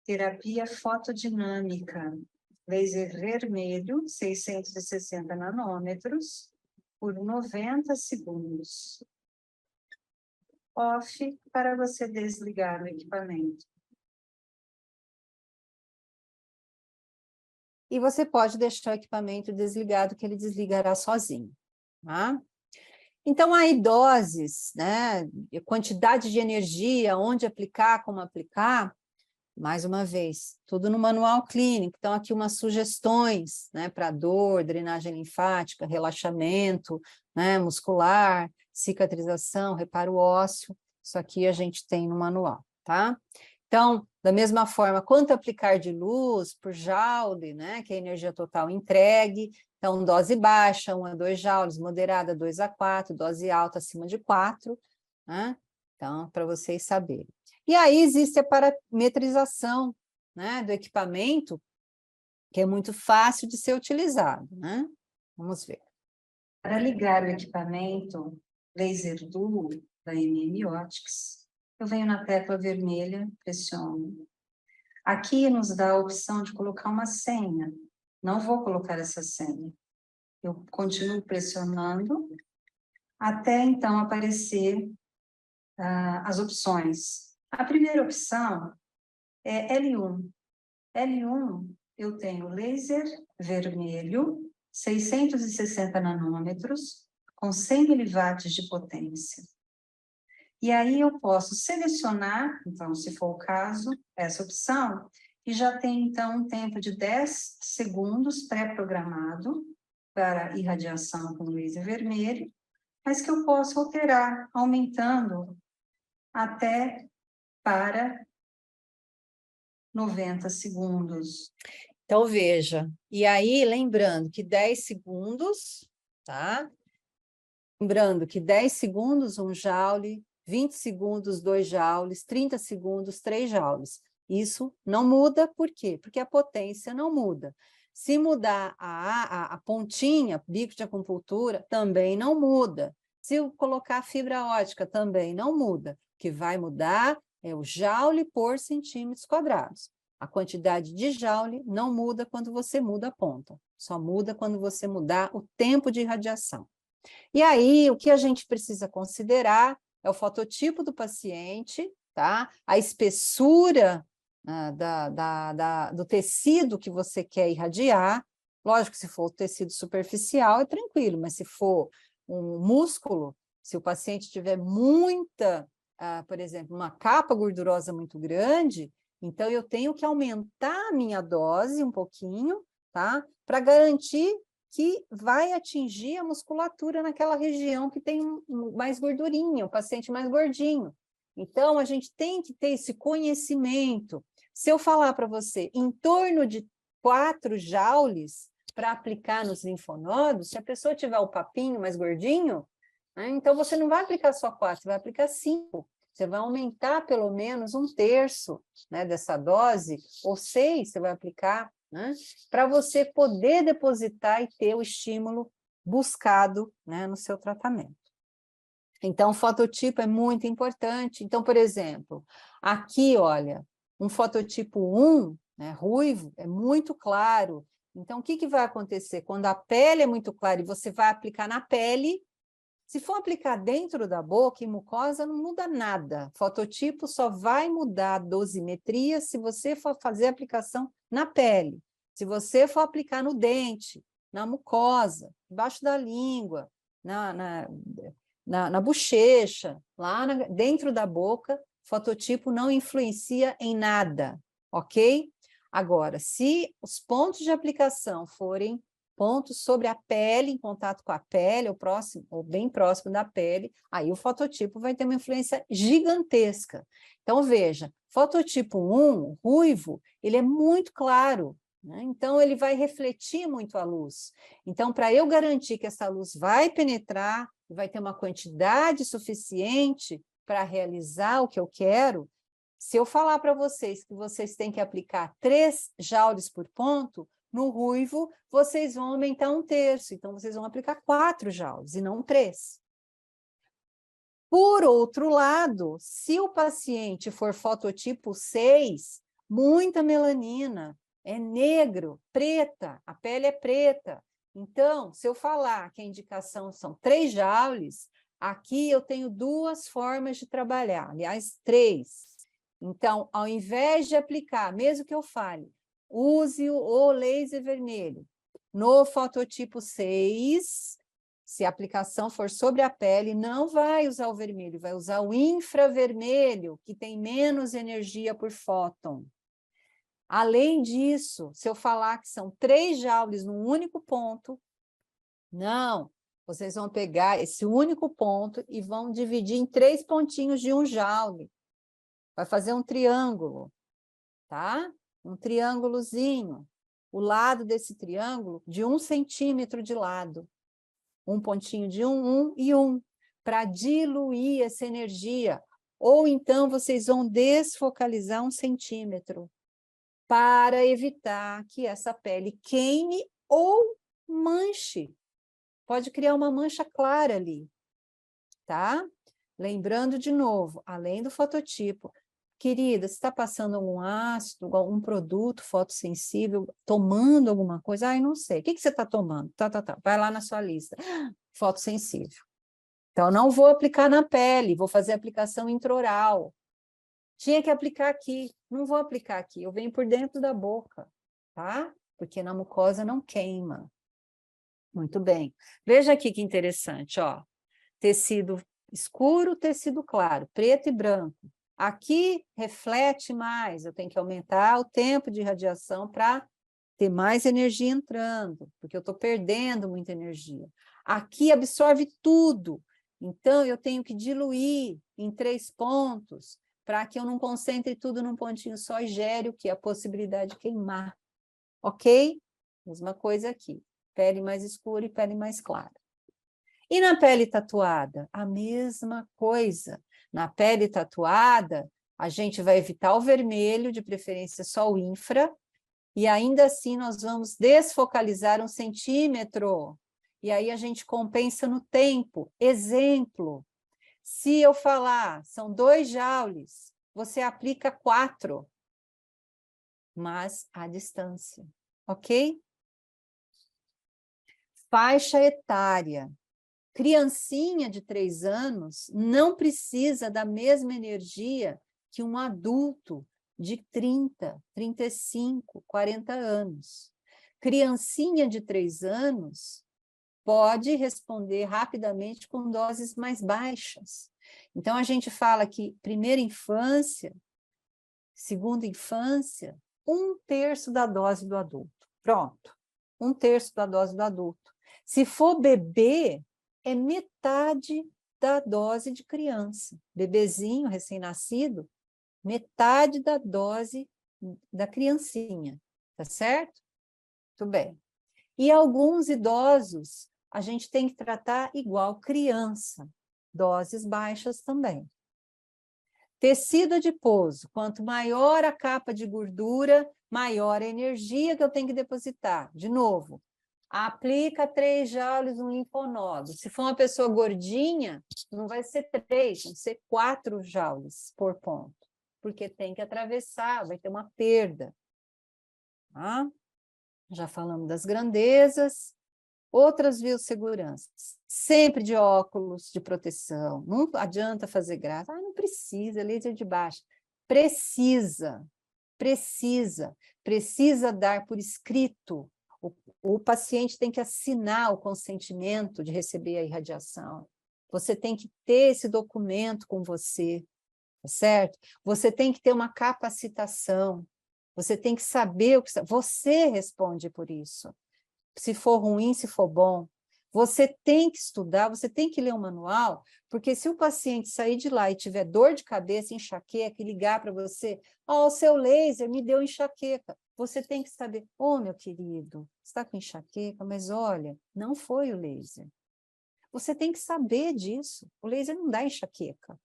Speaker 1: terapia fotodinâmica, laser vermelho, 660 nanômetros, por 90 segundos. Off para você desligar o equipamento. E você pode deixar o equipamento desligado, que ele desligará sozinho, tá? Então, aí doses, né, quantidade de energia, onde aplicar, como aplicar, mais uma vez, tudo no manual clínico. Então, aqui umas sugestões, né, para dor, drenagem linfática, relaxamento, né, muscular, cicatrização, reparo ósseo. Isso aqui a gente tem no manual, tá? Então, da mesma forma, quanto aplicar de luz por joule, né, que é a energia total entregue. Então, dose baixa, 1 a 2 joules, moderada, 2 a 4, dose alta, acima de 4, né? Então, para vocês saberem. E aí existe a parametrização, né, do equipamento, que é muito fácil de ser utilizado, né? Vamos ver.
Speaker 2: Para ligar o equipamento Laser Duo da MM Optics, eu venho na tecla vermelha, pressiono. Aqui nos dá a opção de colocar uma senha. Não vou colocar essa senha. Eu continuo pressionando até então aparecer as opções. A primeira opção é L1. L1 eu tenho laser vermelho, 660 nanômetros, com 100 miliwatts de potência. E aí eu posso selecionar, então, se for o caso, essa opção, e já tem, então, um tempo de 10 segundos pré-programado para irradiação com laser vermelho, mas que eu posso alterar, aumentando até para 90 segundos.
Speaker 1: Então, veja, e aí, lembrando que 10 segundos, tá? Lembrando que 10 segundos, 1 joule, 20 segundos, 2 joules, 30 segundos, 3 joules. Isso não muda, por quê? Porque a potência não muda. Se mudar a pontinha, bico de acupuntura, também não muda. Se eu colocar fibra ótica, também não muda. O que vai mudar é o joule por centímetros quadrados. A quantidade de joule não muda quando você muda a ponta. Só muda quando você mudar o tempo de irradiação. E aí, o que a gente precisa considerar é o fototipo do paciente, tá? A espessura do tecido que você quer irradiar. Lógico que se for tecido superficial é tranquilo, mas se for um músculo, se o paciente tiver muita, por exemplo, uma capa gordurosa muito grande, então eu tenho que aumentar a minha dose um pouquinho, tá? Para garantir que vai atingir a musculatura naquela região que tem mais gordurinha, o paciente mais gordinho. Então, a gente tem que ter esse conhecimento. Se eu falar para você em torno de 4 joules para aplicar nos linfonodos, se a pessoa tiver o papinho mais gordinho, né, então você não vai aplicar só 4, você vai aplicar 5. Você vai aumentar pelo menos 1/3, né, dessa dose, ou 6 você vai aplicar, né, para você poder depositar e ter o estímulo buscado, né, no seu tratamento. Então, o fototipo é muito importante. Então, por exemplo, aqui, olha, um fototipo 1, né, ruivo, é muito claro. Então, o que vai acontecer? Quando a pele é muito clara e você vai aplicar na pele, se for aplicar dentro da boca, em mucosa, não muda nada. Fototipo só vai mudar a dosimetria se você for fazer a aplicação na pele. Se você for aplicar no dente, na mucosa, embaixo da língua, na bochecha, dentro da boca, fototipo não influencia em nada, ok? Agora, se os pontos de aplicação forem pontos sobre a pele, em contato com a pele, ou bem próximo da pele, aí o fototipo vai ter uma influência gigantesca. Então, veja, fototipo 1, ruivo, ele é muito claro, né? Então, ele vai refletir muito a luz. Então, para eu garantir que essa luz vai penetrar, vai ter uma quantidade suficiente para realizar o que eu quero, se eu falar para vocês que vocês têm que aplicar 3 joules por ponto, no ruivo, vocês vão aumentar 1/3, então vocês vão aplicar 4 joules e não 3. Por outro lado, se o paciente for fototipo 6, muita melanina, é negro, preta, a pele é preta. Então, se eu falar que a indicação são 3 joules, aqui eu tenho 2 formas de trabalhar, aliás, 3. Então, ao invés de aplicar, mesmo que eu fale, use o laser vermelho. No fototipo 6, se a aplicação for sobre a pele, não vai usar o vermelho, vai usar o infravermelho, que tem menos energia por fóton, Além disso, se eu falar que são 3 joules num único ponto, não, vocês vão pegar esse único ponto e vão dividir em 3 pontinhos de 1 joule. Vai fazer um triângulo, tá? Um triângulozinho. O lado desse triângulo de 1 centímetro de lado. Um pontinho de 1 e 1, para diluir essa energia. Ou então vocês vão desfocalizar 1 centímetro, para evitar que essa pele queime ou manche. Pode criar uma mancha clara ali, tá? Lembrando de novo, além do fototipo, querida, você está passando algum ácido, algum produto fotossensível, tomando alguma coisa? Ai, não sei. O que você está tomando? Tá. Vai lá na sua lista. Fotossensível. Então, não vou aplicar na pele, vou fazer aplicação intraoral. Tinha que aplicar aqui, não vou aplicar aqui, eu venho por dentro da boca, tá? Porque na mucosa não queima. Muito bem. Veja aqui que interessante, ó. Tecido escuro, tecido claro, preto e branco. Aqui reflete mais, eu tenho que aumentar o tempo de radiação para ter mais energia entrando, porque eu estou perdendo muita energia. Aqui absorve tudo, então eu tenho que diluir em 3 pontos, para que eu não concentre tudo num pontinho só e gere o que? A possibilidade de queimar. Ok? Mesma coisa aqui. Pele mais escura e pele mais clara. E na pele tatuada? A mesma coisa. Na pele tatuada, a gente vai evitar o vermelho, de preferência só o infra, e ainda assim nós vamos desfocalizar 1 centímetro. E aí a gente compensa no tempo. Exemplo, se eu falar, são 2 joules, você aplica 4, mas à distância, ok? Faixa etária. Criancinha de 3 anos não precisa da mesma energia que um adulto de 30, 35, 40 anos. Criancinha de 3 anos pode responder rapidamente com doses mais baixas. Então, a gente fala que primeira infância, segunda infância, 1/3 da dose do adulto. Pronto, 1/3 da dose do adulto. Se for bebê, é metade da dose de criança. Bebezinho, recém-nascido, metade da dose da criancinha, tá certo? Muito bem. E alguns idosos, a gente tem que tratar igual criança, doses baixas também. Tecido adiposo, quanto maior a capa de gordura, maior a energia que eu tenho que depositar. De novo, aplica 3 joules no linfonodo. Se for uma pessoa gordinha, não vai ser 3, vão ser 4 joules por ponto, porque tem que atravessar, vai ter uma perda. Tá? Já falamos das grandezas. Outras biosseguranças, sempre de óculos de proteção, não adianta fazer graça, não precisa, laser de baixa, precisa dar por escrito, o paciente tem que assinar o consentimento de receber a irradiação, você tem que ter esse documento com você, tá certo? Você tem que ter uma capacitação, você tem que saber o que você responde por isso. Se for ruim, se for bom. Você tem que estudar, você tem que ler um manual, porque se o paciente sair de lá e tiver dor de cabeça, enxaqueca, e ligar para você, o seu laser me deu enxaqueca. Você tem que saber, meu querido, você está com enxaqueca, mas olha, não foi o laser. Você tem que saber disso. O laser não dá enxaqueca.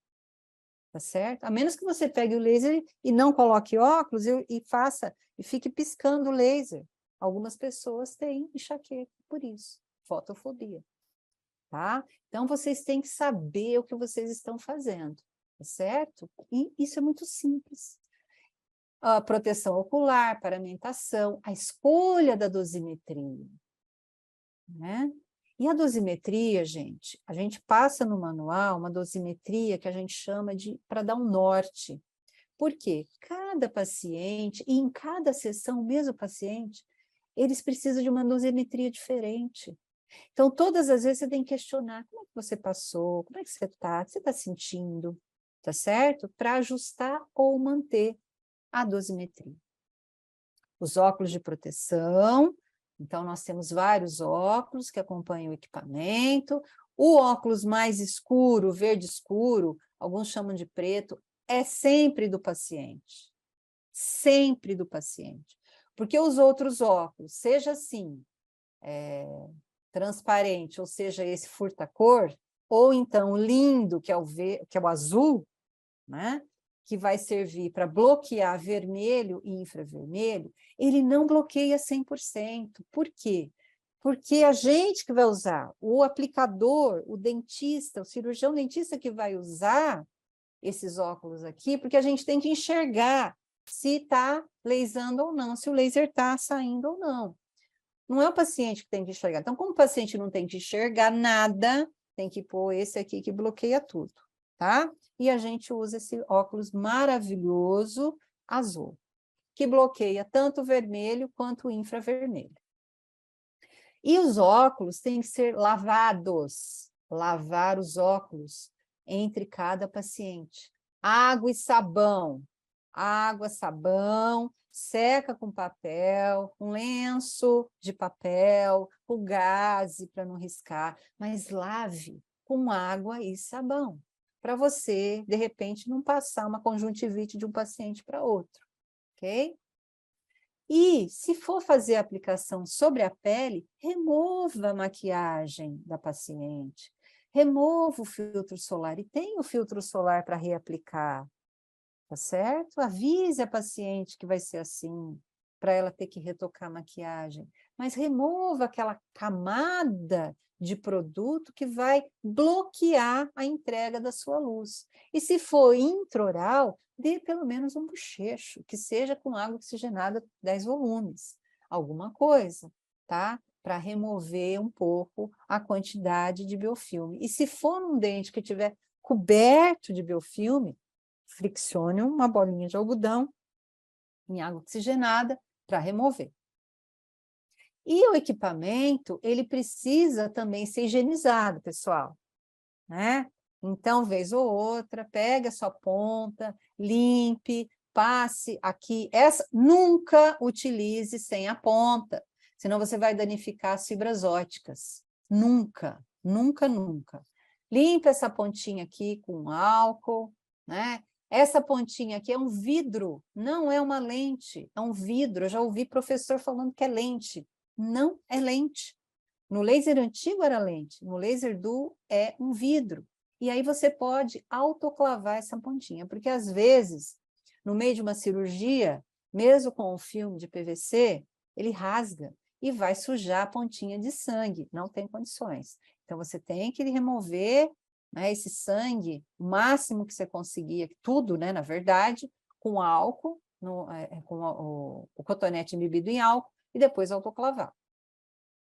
Speaker 1: Tá certo? A menos que você pegue o laser e não coloque óculos e faça, e fique piscando o laser. Algumas pessoas têm enxaqueca por isso, fotofobia, tá? Então, vocês têm que saber o que vocês estão fazendo, tá certo? E isso é muito simples. A proteção ocular, paramentação, a escolha da dosimetria, né? E a dosimetria, gente, a gente passa no manual uma dosimetria que a gente chama de para dar um norte. Por quê? Cada paciente, e em cada sessão, o mesmo paciente, eles precisam de uma dosimetria diferente. Então, todas as vezes você tem que questionar como é que você passou, como é que você está, o que você está sentindo, tá certo? Para ajustar ou manter a dosimetria. Os óculos de proteção, então nós temos vários óculos que acompanham o equipamento. O óculos mais escuro, verde escuro, alguns chamam de preto, é sempre do paciente. Sempre do paciente. Porque os outros óculos, seja assim, transparente, ou seja, esse furta-cor, ou então lindo, que é o azul, né? Que vai servir para bloquear vermelho e infravermelho, ele não bloqueia 100%. Por quê? Porque a gente que vai usar, o aplicador, o dentista, o cirurgião dentista que vai usar esses óculos aqui, porque a gente tem que enxergar se está laserando ou não, se o laser está saindo ou não. Não é o paciente que tem que enxergar. Então, como o paciente não tem que enxergar nada, tem que pôr esse aqui que bloqueia tudo, tá? E a gente usa esse óculos maravilhoso azul, que bloqueia tanto o vermelho quanto o infravermelho. E os óculos têm que ser lavados, lavar os óculos entre cada paciente. Água e sabão, água, sabão, seca com papel, um lenço de papel, o gaze para não riscar, mas lave com água e sabão, para você, de repente, não passar uma conjuntivite de um paciente para outro, ok? E, se for fazer a aplicação sobre a pele, remova a maquiagem da paciente, remova o filtro solar, e tem o filtro solar para reaplicar, tá certo? Avise a paciente que vai ser assim, para ela ter que retocar a maquiagem, mas remova aquela camada de produto que vai bloquear a entrega da sua luz. E se for intraoral, dê pelo menos um bochecho, que seja com água oxigenada 10 volumes, alguma coisa, tá? Para remover um pouco a quantidade de biofilme. E se for um dente que estiver coberto de biofilme, friccione uma bolinha de algodão em água oxigenada para remover. E o equipamento, ele precisa também ser higienizado, pessoal, né? Então, vez ou outra, pegue a sua ponta, limpe, passe aqui. Nunca utilize sem a ponta, senão você vai danificar as fibras ópticas. Nunca, nunca, nunca. Limpe essa pontinha aqui com álcool, né? Essa pontinha aqui é um vidro, não é uma lente, é um vidro. Eu já ouvi professor falando que é lente. Não é lente. No laser antigo era lente, no laser duo é um vidro. E aí você pode autoclavar essa pontinha, porque às vezes, no meio de uma cirurgia, mesmo com o filme de PVC, ele rasga e vai sujar a pontinha de sangue, não tem condições. Então você tem que remover, né, esse sangue, o máximo que você conseguir, tudo, né, na verdade, com álcool, com o cotonete embebido em álcool, e depois autoclavar.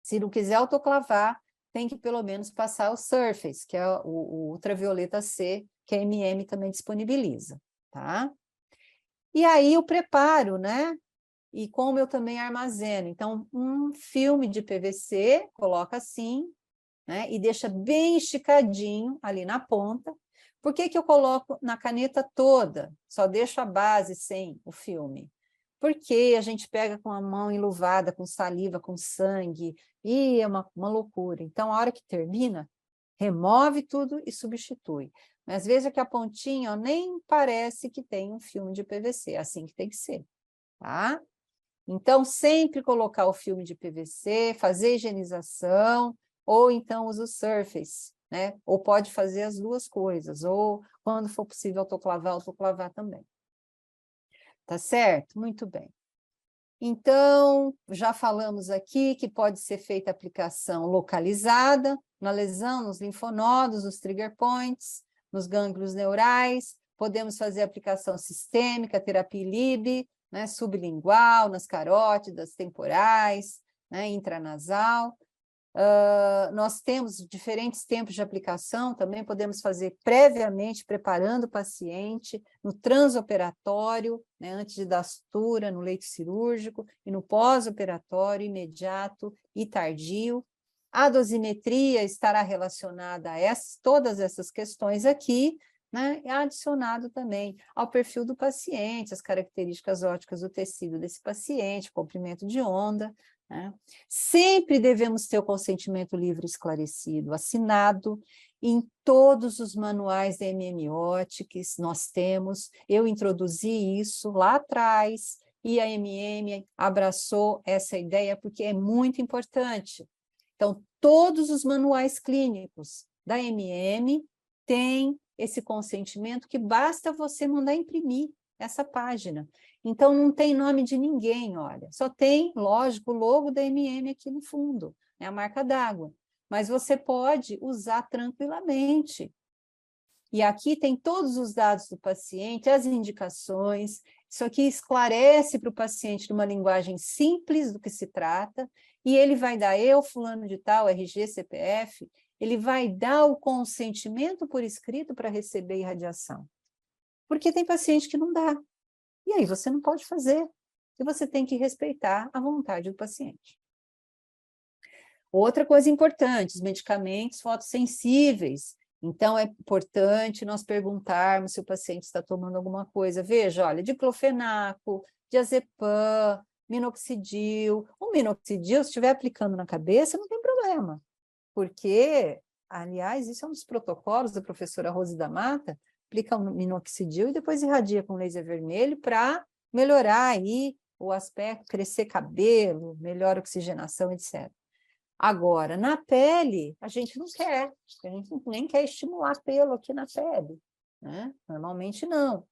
Speaker 1: Se não quiser autoclavar, tem que pelo menos passar o Surface, que é o ultravioleta C, que a MM também disponibiliza, tá? E aí o preparo, né? E como eu também armazeno. Então, um filme de PVC, coloca assim, né? E deixa bem esticadinho ali na ponta. Por que que eu coloco na caneta toda? Só deixo a base sem o filme. Porque a gente pega com a mão enluvada, com saliva, com sangue, e é uma loucura. Então, a hora que termina, remove tudo e substitui. Mas veja que a pontinha ó, nem parece que tem um filme de PVC, é assim que tem que ser, tá? Então, sempre colocar o filme de PVC, fazer higienização, ou então usa o Surface, né? Ou pode fazer as duas coisas, ou quando for possível autoclavar também. Tá certo? Muito bem. Então, já falamos aqui que pode ser feita aplicação localizada, na lesão, nos linfonodos, nos trigger points, nos gânglios neurais, podemos fazer aplicação sistêmica, terapia LIB, né, sublingual, nas carótidas, temporais, né, intranasal. Nós temos diferentes tempos de aplicação, também podemos fazer previamente, preparando o paciente, no transoperatório, né, antes de dar sutura, no leito cirúrgico, e no pós-operatório, imediato e tardio. A dosimetria estará relacionada a todas essas questões aqui, né? É adicionado também ao perfil do paciente, as características ópticas do tecido desse paciente, comprimento de onda, né? Sempre devemos ter o consentimento livre esclarecido, assinado em todos os manuais da MM Optics, nós temos, eu introduzi isso lá atrás, e a MM abraçou essa ideia porque é muito importante. Então, todos os manuais clínicos da MM têm esse consentimento que basta você mandar imprimir essa página. Então, não tem nome de ninguém, olha. Só tem, lógico, o logo da MM aqui no fundo, é a marca d'água. Mas você pode usar tranquilamente. E aqui tem todos os dados do paciente, as indicações. Isso aqui esclarece para o paciente numa linguagem simples do que se trata, e ele vai dar, eu, fulano de tal, RG, CPF, ele vai dar o consentimento por escrito para receber irradiação. Porque tem paciente que não dá. E aí você não pode fazer. E você tem que respeitar a vontade do paciente. Outra coisa importante, os medicamentos fotossensíveis. Então, é importante nós perguntarmos se o paciente está tomando alguma coisa. Veja, olha, diclofenaco, diazepam, minoxidil. O minoxidil, se estiver aplicando na cabeça, não tem problema. Porque, aliás, isso é um dos protocolos da professora Rose da Mata, aplica o minoxidil e depois irradia com laser vermelho para melhorar aí o aspecto, crescer cabelo, melhor oxigenação, etc. Agora, na pele, a gente não quer, a gente nem quer estimular pelo aqui na pele, né? Normalmente não,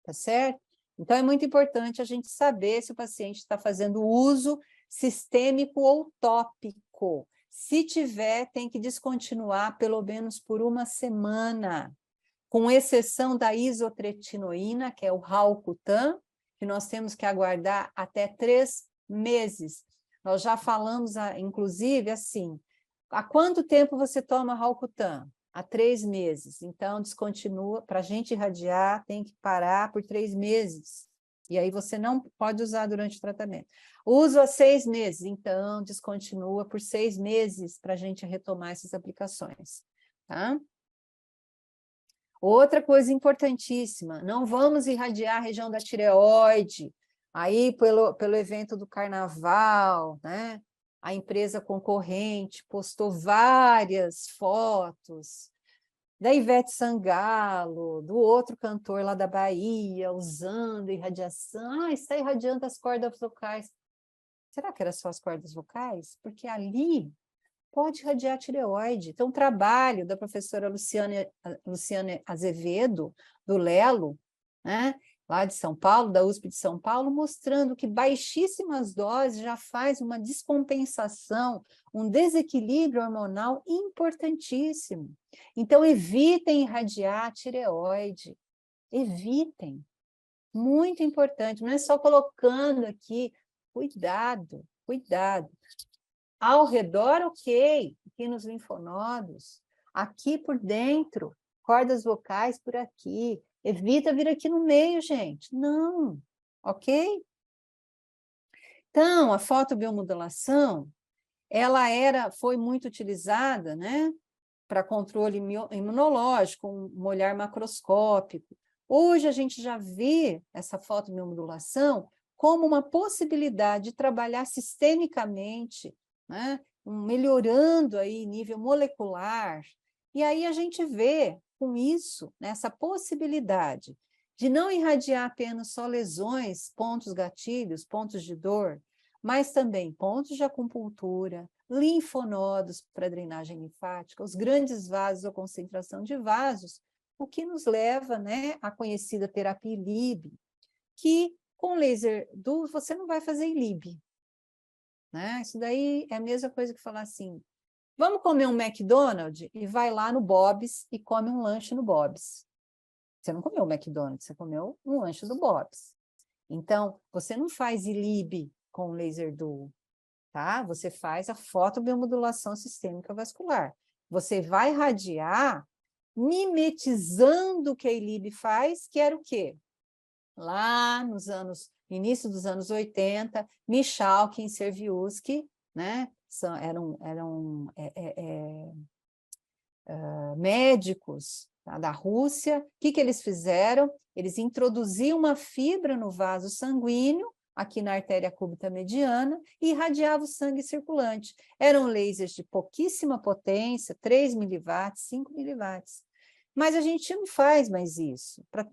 Speaker 1: tá certo? Então, é muito importante a gente saber se o paciente está fazendo uso sistêmico ou tópico. Se tiver, tem que descontinuar pelo menos por uma semana, com exceção da isotretinoína, que é o Ralcutan, que nós temos que aguardar até 3 meses. Nós já falamos, inclusive, assim, há quanto tempo você toma Ralcutan? Há 3 meses. Então, descontinua. Para a gente irradiar, tem que parar por 3 meses. E aí você não pode usar durante o tratamento. Uso há 6 meses. Então, descontinua por 6 meses para a gente retomar essas aplicações. Tá? Outra coisa importantíssima, não vamos irradiar a região da tireoide, aí pelo evento do carnaval, né? A empresa concorrente postou várias fotos da Ivete Sangalo, do outro cantor lá da Bahia, usando irradiação. Ah, está irradiando as cordas vocais. Será que era só as cordas vocais? Porque ali pode irradiar a tireoide. Então, o trabalho da professora Luciane Azevedo, do Lelo, né, lá de São Paulo, da USP de São Paulo, mostrando que baixíssimas doses já faz uma descompensação, um desequilíbrio hormonal importantíssimo. Então, evitem irradiar a tireoide. Evitem. Muito importante. Não é só colocando aqui. Cuidado, cuidado. Ao redor, ok, aqui nos linfonodos, aqui por dentro, cordas vocais por aqui, evita vir aqui no meio, gente, não, ok? Então, a fotobiomodulação, ela foi muito utilizada, né, para controle imunológico, um olhar macroscópico. Hoje a gente já vê essa fotobiomodulação como uma possibilidade de trabalhar sistemicamente, né? Melhorando aí nível molecular. E aí a gente vê com isso, nessa possibilidade de não irradiar apenas só lesões, pontos gatilhos, pontos de dor, mas também pontos de acupuntura, linfonodos para drenagem linfática, os grandes vasos ou concentração de vasos, o que nos leva, né, à conhecida terapia ILIB, que com laser duo você não vai fazer ILIB, né? Isso daí é a mesma coisa que falar assim, vamos comer um McDonald's e vai lá no Bob's e come um lanche no Bob's. Você não comeu o McDonald's, você comeu um lanche do Bob's. Então, você não faz ILIB com laser duo, tá? Você faz a fotobiomodulação sistêmica vascular. Você vai irradiar mimetizando o que a ILIB faz, que era o quê? Lá início dos anos 80, Michalkin e Serviuski, né? eram médicos tá? Da Rússia. O que eles fizeram? Eles introduziam uma fibra no vaso sanguíneo, aqui na artéria cúbita mediana, e irradiava o sangue circulante. Eram lasers de pouquíssima potência, 3 miliwatts, 5 miliwatts. Mas a gente não faz mais isso. Para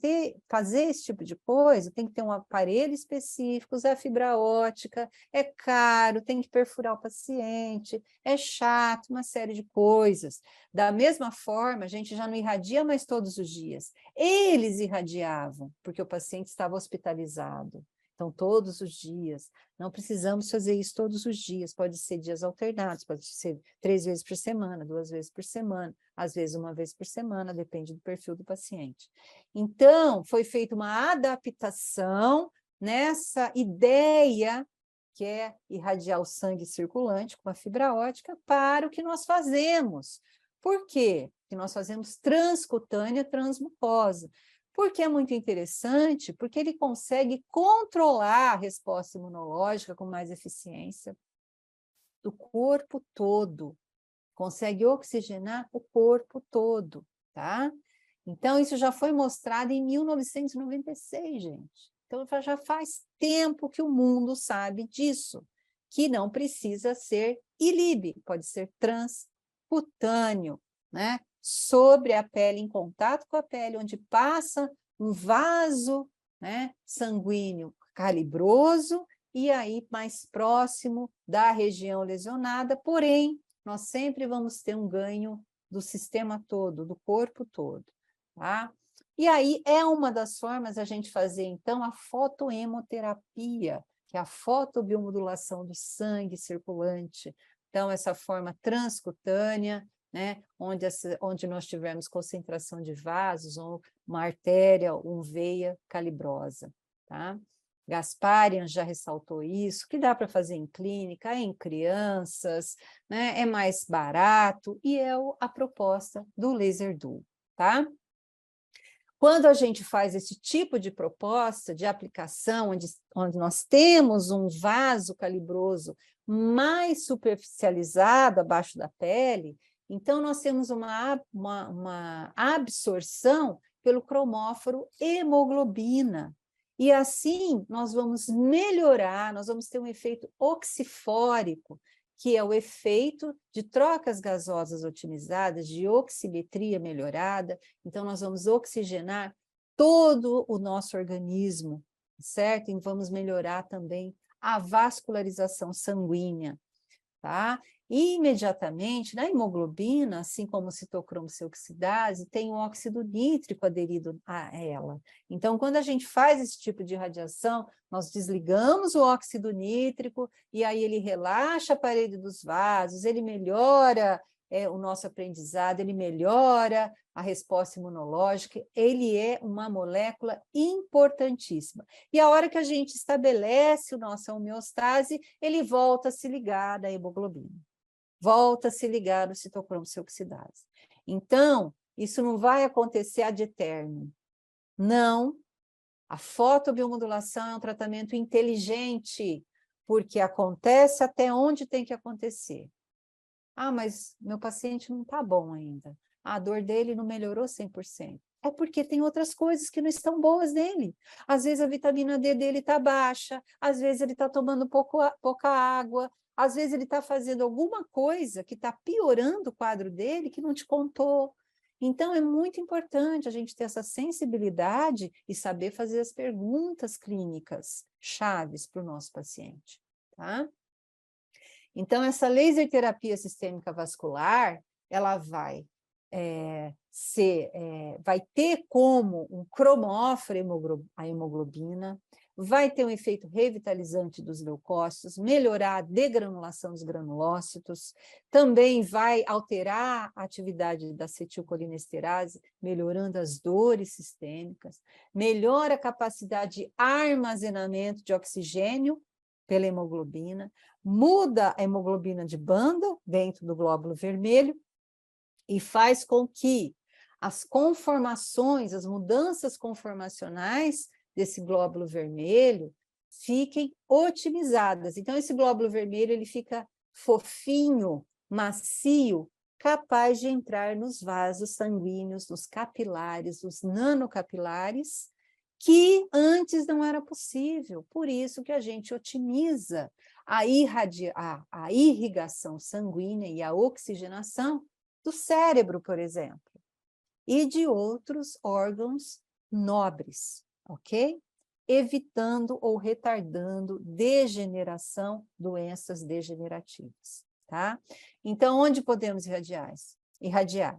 Speaker 1: fazer esse tipo de coisa, tem que ter um aparelho específico, usar fibra ótica, é caro, tem que perfurar o paciente, é chato, uma série de coisas. Da mesma forma, a gente já não irradia mais todos os dias. Eles irradiavam, porque o paciente estava hospitalizado. Então, todos os dias. Não precisamos fazer isso todos os dias. Pode ser dias alternados, pode ser 3 vezes por semana, 2 vezes por semana, às vezes 1 vez por semana, depende do perfil do paciente. Então, foi feita uma adaptação nessa ideia, que é irradiar o sangue circulante com a fibra ótica, para o que nós fazemos. Por quê? Porque nós fazemos transcutânea transmucosa. Porque é muito interessante, porque ele consegue controlar a resposta imunológica com mais eficiência do corpo todo, consegue oxigenar o corpo todo, tá? Então, isso já foi mostrado em 1996, gente. Então, já faz tempo que o mundo sabe disso, que não precisa ser ILIB, pode ser transcutâneo, né? Sobre a pele, em contato com a pele, onde passa um vaso, né, sanguíneo calibroso, e aí mais próximo da região lesionada, porém, nós sempre vamos ter um ganho do sistema todo, do corpo todo, tá? E aí é uma das formas a gente fazer, então, a fotohemoterapia, que é a fotobiomodulação do sangue circulante. Então, essa forma transcutânea, né, onde nós tivermos concentração de vasos, ou uma artéria, ou veia calibrosa, tá? Gasparian já ressaltou isso, que dá para fazer em clínica, em crianças, né, é mais barato, e é a proposta do Laser Duo, tá? Quando a gente faz esse tipo de proposta de aplicação, onde nós temos um vaso calibroso mais superficializado abaixo da pele, então nós temos uma absorção pelo cromóforo hemoglobina. E assim nós vamos melhorar, nós vamos ter um efeito oxifórico, que é o efeito de trocas gasosas otimizadas, de oximetria melhorada. Então, nós vamos oxigenar todo o nosso organismo, certo? E vamos melhorar também a vascularização sanguínea, tá? E, imediatamente, na hemoglobina, assim como citocromo C oxidase, tem um óxido nítrico aderido a ela. Então, quando a gente faz esse tipo de radiação, nós desligamos o óxido nítrico e aí ele relaxa a parede dos vasos, ele melhora o nosso aprendizado, ele melhora a resposta imunológica, ele é uma molécula importantíssima. E a hora que a gente estabelece a nossa homeostase, ele volta a se ligar à hemoglobina, volta a se ligar no citocromo C oxidase. Então, isso não vai acontecer ad eternum. Não. A fotobiomodulação é um tratamento inteligente, porque acontece até onde tem que acontecer. Ah, mas meu paciente não está bom ainda. A dor dele não melhorou 100%. É porque tem outras coisas que não estão boas nele. Às vezes a vitamina D dele está baixa, às vezes ele está tomando pouca água, às vezes ele está fazendo alguma coisa que está piorando o quadro dele que não te contou. Então, é muito importante a gente ter essa sensibilidade e saber fazer as perguntas clínicas chaves para o nosso paciente, tá? Então, essa laser terapia sistêmica vascular, ela vai vai ter como um cromóforo a hemoglobina, vai ter um efeito revitalizante dos leucócitos, melhorar a degranulação dos granulócitos, também vai alterar a atividade da acetilcolinesterase, melhorando as dores sistêmicas, melhora a capacidade de armazenamento de oxigênio pela hemoglobina, muda a hemoglobina de banda dentro do glóbulo vermelho e faz com que as conformações, as mudanças conformacionais desse glóbulo vermelho fiquem otimizadas. Então, esse glóbulo vermelho ele fica fofinho, macio, capaz de entrar nos vasos sanguíneos, nos capilares, nos nanocapilares, que antes não era possível. Por isso que a gente otimiza a irrigação sanguínea e a oxigenação do cérebro, por exemplo, e de outros órgãos nobres, ok? Evitando ou retardando degeneração, doenças degenerativas, tá? Então, onde podemos irradiar?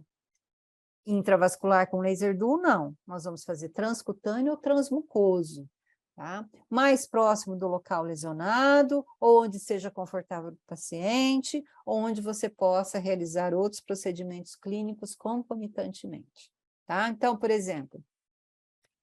Speaker 1: Intravascular com laser duo, não. Nós vamos fazer transcutâneo ou transmucoso, tá? Mais próximo do local lesionado, ou onde seja confortável para o paciente, ou onde você possa realizar outros procedimentos clínicos concomitantemente, tá? Então, por exemplo,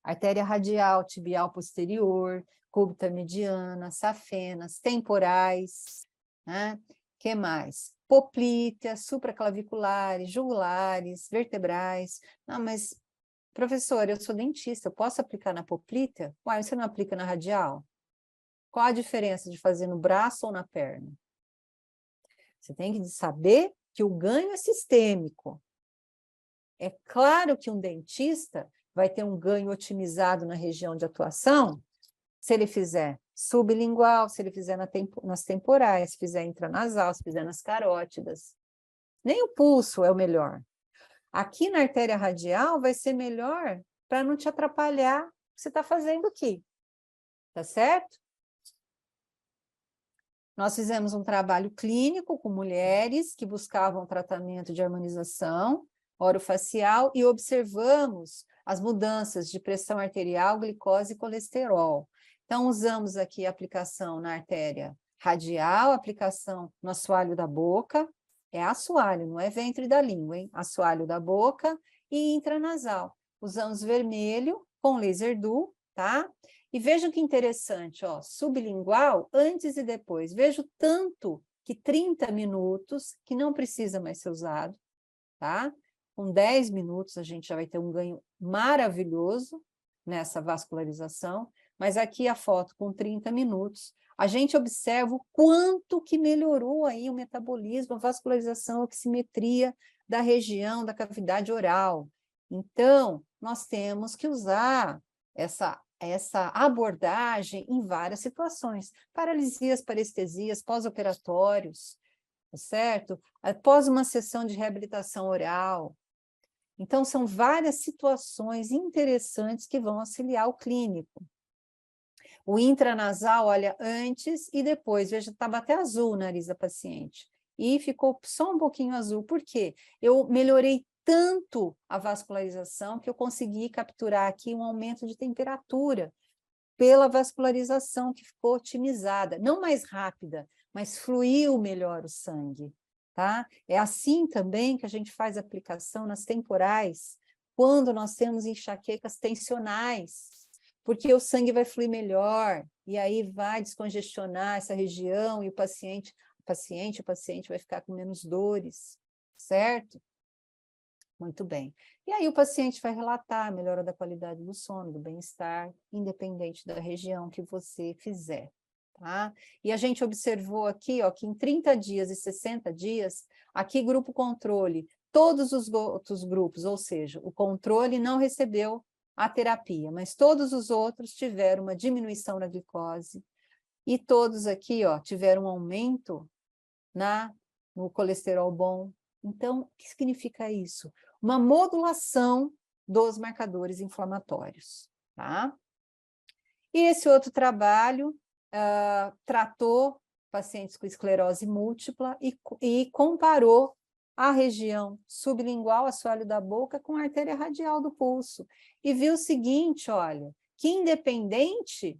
Speaker 1: artéria radial, tibial posterior, cúbita mediana, safenas, temporais, né? Que mais? Poplítea, supraclaviculares, jugulares, vertebrais. Não, mas, professor, eu sou dentista, eu posso aplicar na poplítea? Uai, você não aplica na radial? Qual a diferença de fazer no braço ou na perna? Você tem que saber que o ganho é sistêmico. É claro que um dentista vai ter um ganho otimizado na região de atuação se ele fizer sublingual, se ele fizer nas temporais, se fizer intranasal, se fizer nas carótidas. Nem o pulso é o melhor. Aqui na artéria radial vai ser melhor para não te atrapalhar o que você está fazendo aqui. Tá certo? Nós fizemos um trabalho clínico com mulheres que buscavam tratamento de harmonização orofacial e observamos as mudanças de pressão arterial, glicose e colesterol. Então, usamos aqui a aplicação na artéria radial, aplicação no assoalho da boca, é assoalho, não é ventre da língua, hein? Assoalho da boca e intranasal. Usamos vermelho com laser duo, tá? E vejam que interessante, ó, sublingual, antes e depois. Vejo tanto que 30 minutos, que não precisa mais ser usado, tá? Com 10 minutos a gente já vai ter um ganho maravilhoso nessa vascularização, mas aqui a foto com 30 minutos, a gente observa o quanto que melhorou aí o metabolismo, a vascularização, a oximetria da região da cavidade oral. Então, nós temos que usar essa abordagem em várias situações, paralisias, parestesias, pós-operatórios, certo? Após uma sessão de reabilitação oral. Então, são várias situações interessantes que vão auxiliar o clínico. O intranasal, olha, antes e depois, veja, estava até azul o nariz da paciente. E ficou só um pouquinho azul. Por quê? Eu melhorei tanto a vascularização que eu consegui capturar aqui um aumento de temperatura pela vascularização que ficou otimizada. Não mais rápida, mas fluiu melhor o sangue, tá? É assim também que a gente faz aplicação nas temporais, quando nós temos enxaquecas tensionais, porque o sangue vai fluir melhor, e aí vai descongestionar essa região, e o paciente vai ficar com menos dores, certo? Muito bem. E aí o paciente vai relatar a melhora da qualidade do sono, do bem-estar, independente da região que você fizer, tá? E a gente observou aqui, ó, que em 30 dias e 60 dias, aqui grupo controle, todos os outros grupos, ou seja, o controle não recebeu a terapia, mas todos os outros tiveram uma diminuição na glicose, e todos aqui, ó, tiveram um aumento no colesterol bom. Então, o que significa isso? Uma modulação dos marcadores inflamatórios, tá? E esse outro trabalho tratou pacientes com esclerose múltipla e comparou a região sublingual, assoalho da boca, com a artéria radial do pulso. E viu o seguinte, olha, que independente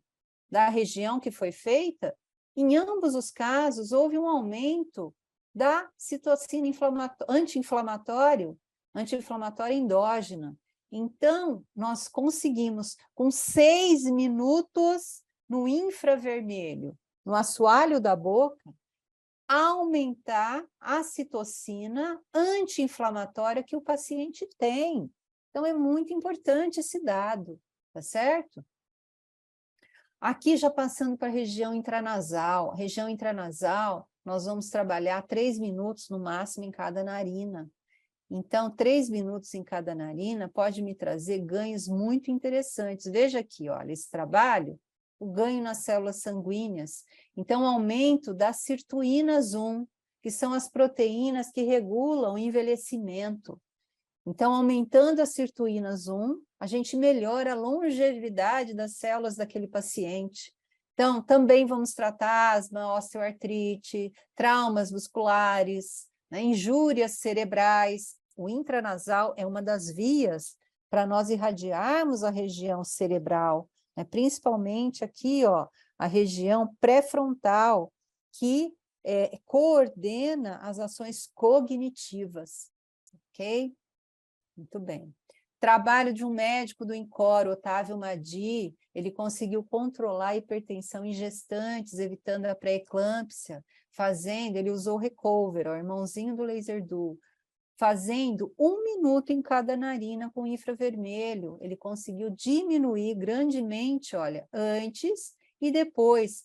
Speaker 1: da região que foi feita, em ambos os casos houve um aumento da citocina anti-inflamatória endógena. Então, nós conseguimos, com 6 minutos no infravermelho, no assoalho da boca, aumentar a citocina anti-inflamatória que o paciente tem. Então, é muito importante esse dado, tá certo? Aqui, já passando para a região intranasal. A região intranasal, nós vamos trabalhar 3 minutos no máximo em cada narina. Então, 3 minutos em cada narina pode me trazer ganhos muito interessantes. Veja aqui, olha, esse trabalho, o ganho nas células sanguíneas. Então, aumento das sirtuínas 1, que são as proteínas que regulam o envelhecimento. Então, aumentando as sirtuínas 1, a gente melhora a longevidade das células daquele paciente. Então, também vamos tratar asma, osteoartrite, traumas musculares, né, injúrias cerebrais. O intranasal é uma das vias para nós irradiarmos a região cerebral, né, principalmente aqui, ó, a região pré-frontal, que coordena as ações cognitivas, ok? Muito bem. Trabalho de um médico do INCOR, Otávio Madi, ele conseguiu controlar a hipertensão em gestantes, evitando a pré-eclâmpsia, ele usou o Recover, o irmãozinho do laser duo, fazendo 1 minuto em cada narina com infravermelho. Ele conseguiu diminuir grandemente, olha, antes e depois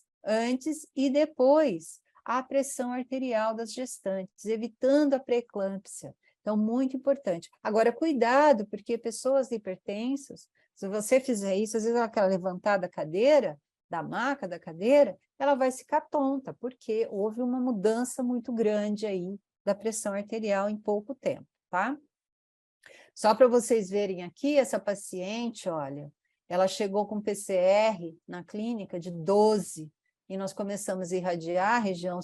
Speaker 1: a pressão arterial das gestantes, evitando a pré-eclâmpsia. Então, muito importante. Agora, cuidado, porque pessoas hipertensas, se você fizer isso, às vezes aquela levantada da cadeira, da maca da cadeira, ela vai ficar tonta, porque houve uma mudança muito grande aí da pressão arterial em pouco tempo, tá? Só para vocês verem aqui, essa paciente, olha, ela chegou com PCR na clínica de 12, e nós começamos a irradiar a região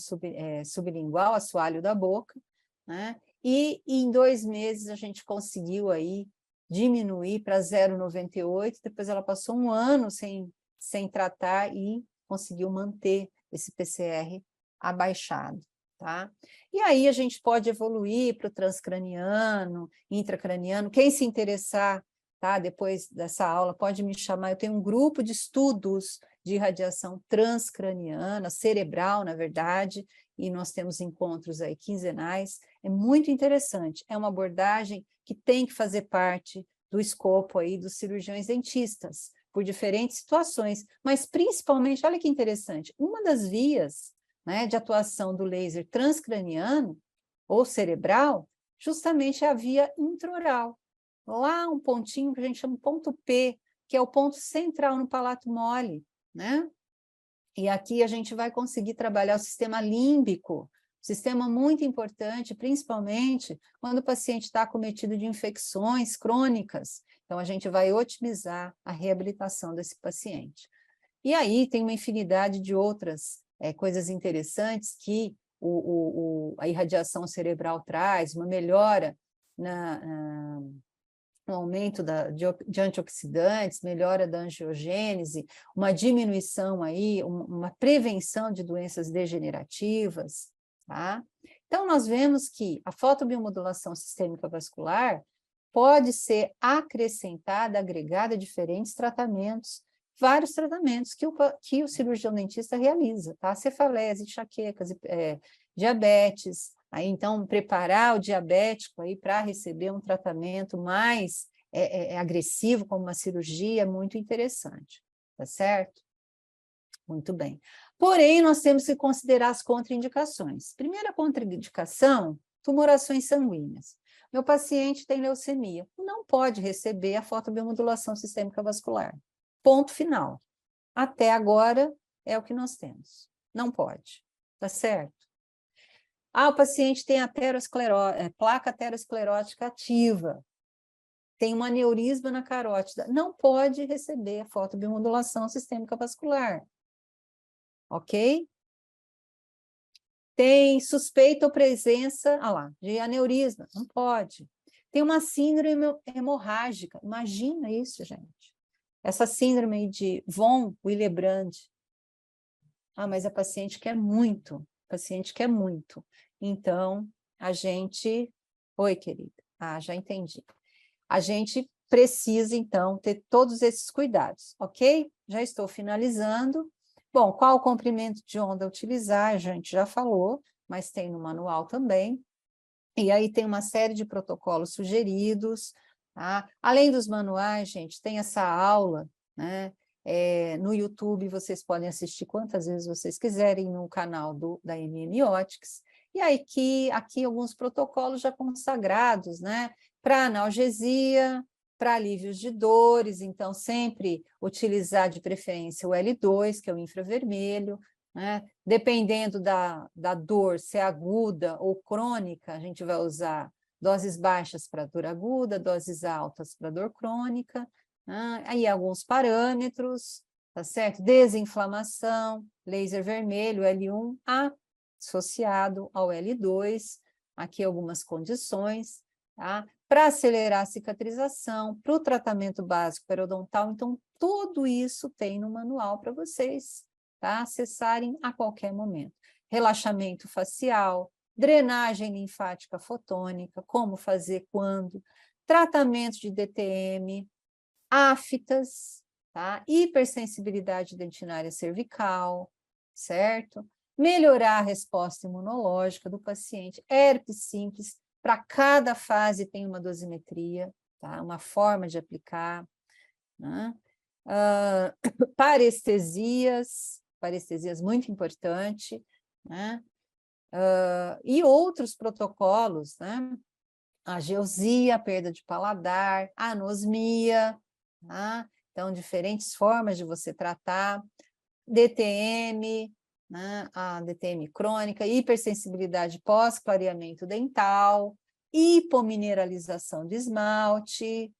Speaker 1: sublingual, assoalho da boca, né? E em 2 meses a gente conseguiu aí diminuir para 0,98, depois ela passou 1 ano sem tratar e conseguiu manter esse PCR abaixado, tá? E aí a gente pode evoluir para o transcraniano, intracraniano. Quem se interessar, tá, depois dessa aula, pode me chamar. Eu tenho um grupo de estudos de irradiação transcraniana, cerebral, na verdade, e nós temos encontros aí quinzenais. É muito interessante. É uma abordagem que tem que fazer parte do escopo aí dos cirurgiões dentistas, por diferentes situações, mas principalmente, olha que interessante, uma das vias, né, de atuação do laser transcraniano ou cerebral, justamente é a via intraoral. Lá um pontinho que a gente chama ponto P, que é o ponto central no palato mole, né? E aqui a gente vai conseguir trabalhar o sistema límbico, sistema muito importante, principalmente quando o paciente está acometido de infecções crônicas. Então, a gente vai otimizar a reabilitação desse paciente. E aí tem uma infinidade de outras coisas interessantes que a irradiação cerebral traz, uma melhora no aumento de antioxidantes, melhora da angiogênese, uma diminuição aí, uma prevenção de doenças degenerativas, tá? Então, nós vemos que a fotobiomodulação sistêmica vascular pode ser acrescentada, agregada a diferentes tratamentos, vários tratamentos que o cirurgião dentista realiza, tá? Cefalese, enxaquecas, diabetes. Aí, então, preparar o diabético aí para receber um tratamento mais agressivo, como uma cirurgia, é muito interessante, tá certo? Muito bem. Porém, nós temos que considerar as contraindicações. Primeira contraindicação, tumorações sanguíneas. Meu paciente tem leucemia, não pode receber a fotobiomodulação sistêmica vascular. Ponto final. Até agora é o que nós temos. Não pode, tá certo? O paciente tem placa aterosclerótica ativa, tem um aneurisma na carótida, não pode receber a fotobiomodulação sistêmica vascular, ok? Tem suspeita ou presença, de aneurisma, não pode. Tem uma síndrome hemorrágica, imagina isso, gente. Essa síndrome de von Willebrand. Mas a paciente quer muito, Então, a gente... Oi, querida. Já entendi. A gente precisa, então, ter todos esses cuidados, ok? Já estou finalizando. Bom, qual o comprimento de onda utilizar? A gente já falou, mas tem no manual também. E aí tem uma série de protocolos sugeridos, tá? Além dos manuais, gente, tem essa aula, né? No YouTube vocês podem assistir quantas vezes vocês quiserem no canal da MM-Optics. E aí aqui alguns protocolos já consagrados, né? Para analgesia, para alívios de dores, então sempre utilizar de preferência o L2, que é o infravermelho, né? Dependendo da dor, se é aguda ou crônica, a gente vai usar doses baixas para dor aguda, doses altas para dor crônica, né? Aí alguns parâmetros, tá certo? Desinflamação, laser vermelho, L1, associado ao L2, aqui algumas condições, tá? Para acelerar a cicatrização, para o tratamento básico periodontal, então tudo isso tem no manual para vocês, tá? Acessarem a qualquer momento. Relaxamento facial, drenagem linfática fotônica, como fazer quando, tratamento de DTM, aftas, tá? Hipersensibilidade dentinária cervical, certo? Melhorar a resposta imunológica do paciente, herpes simples, para cada fase tem uma dosimetria, tá? Uma forma de aplicar, né? Parestesias muito importante, né? E outros protocolos, né? Ageusia, perda de paladar, anosmia, tá? Então, diferentes formas de você tratar, DTM, né? A DTM crônica, hipersensibilidade pós-clareamento dental, hipomineralização de esmalte,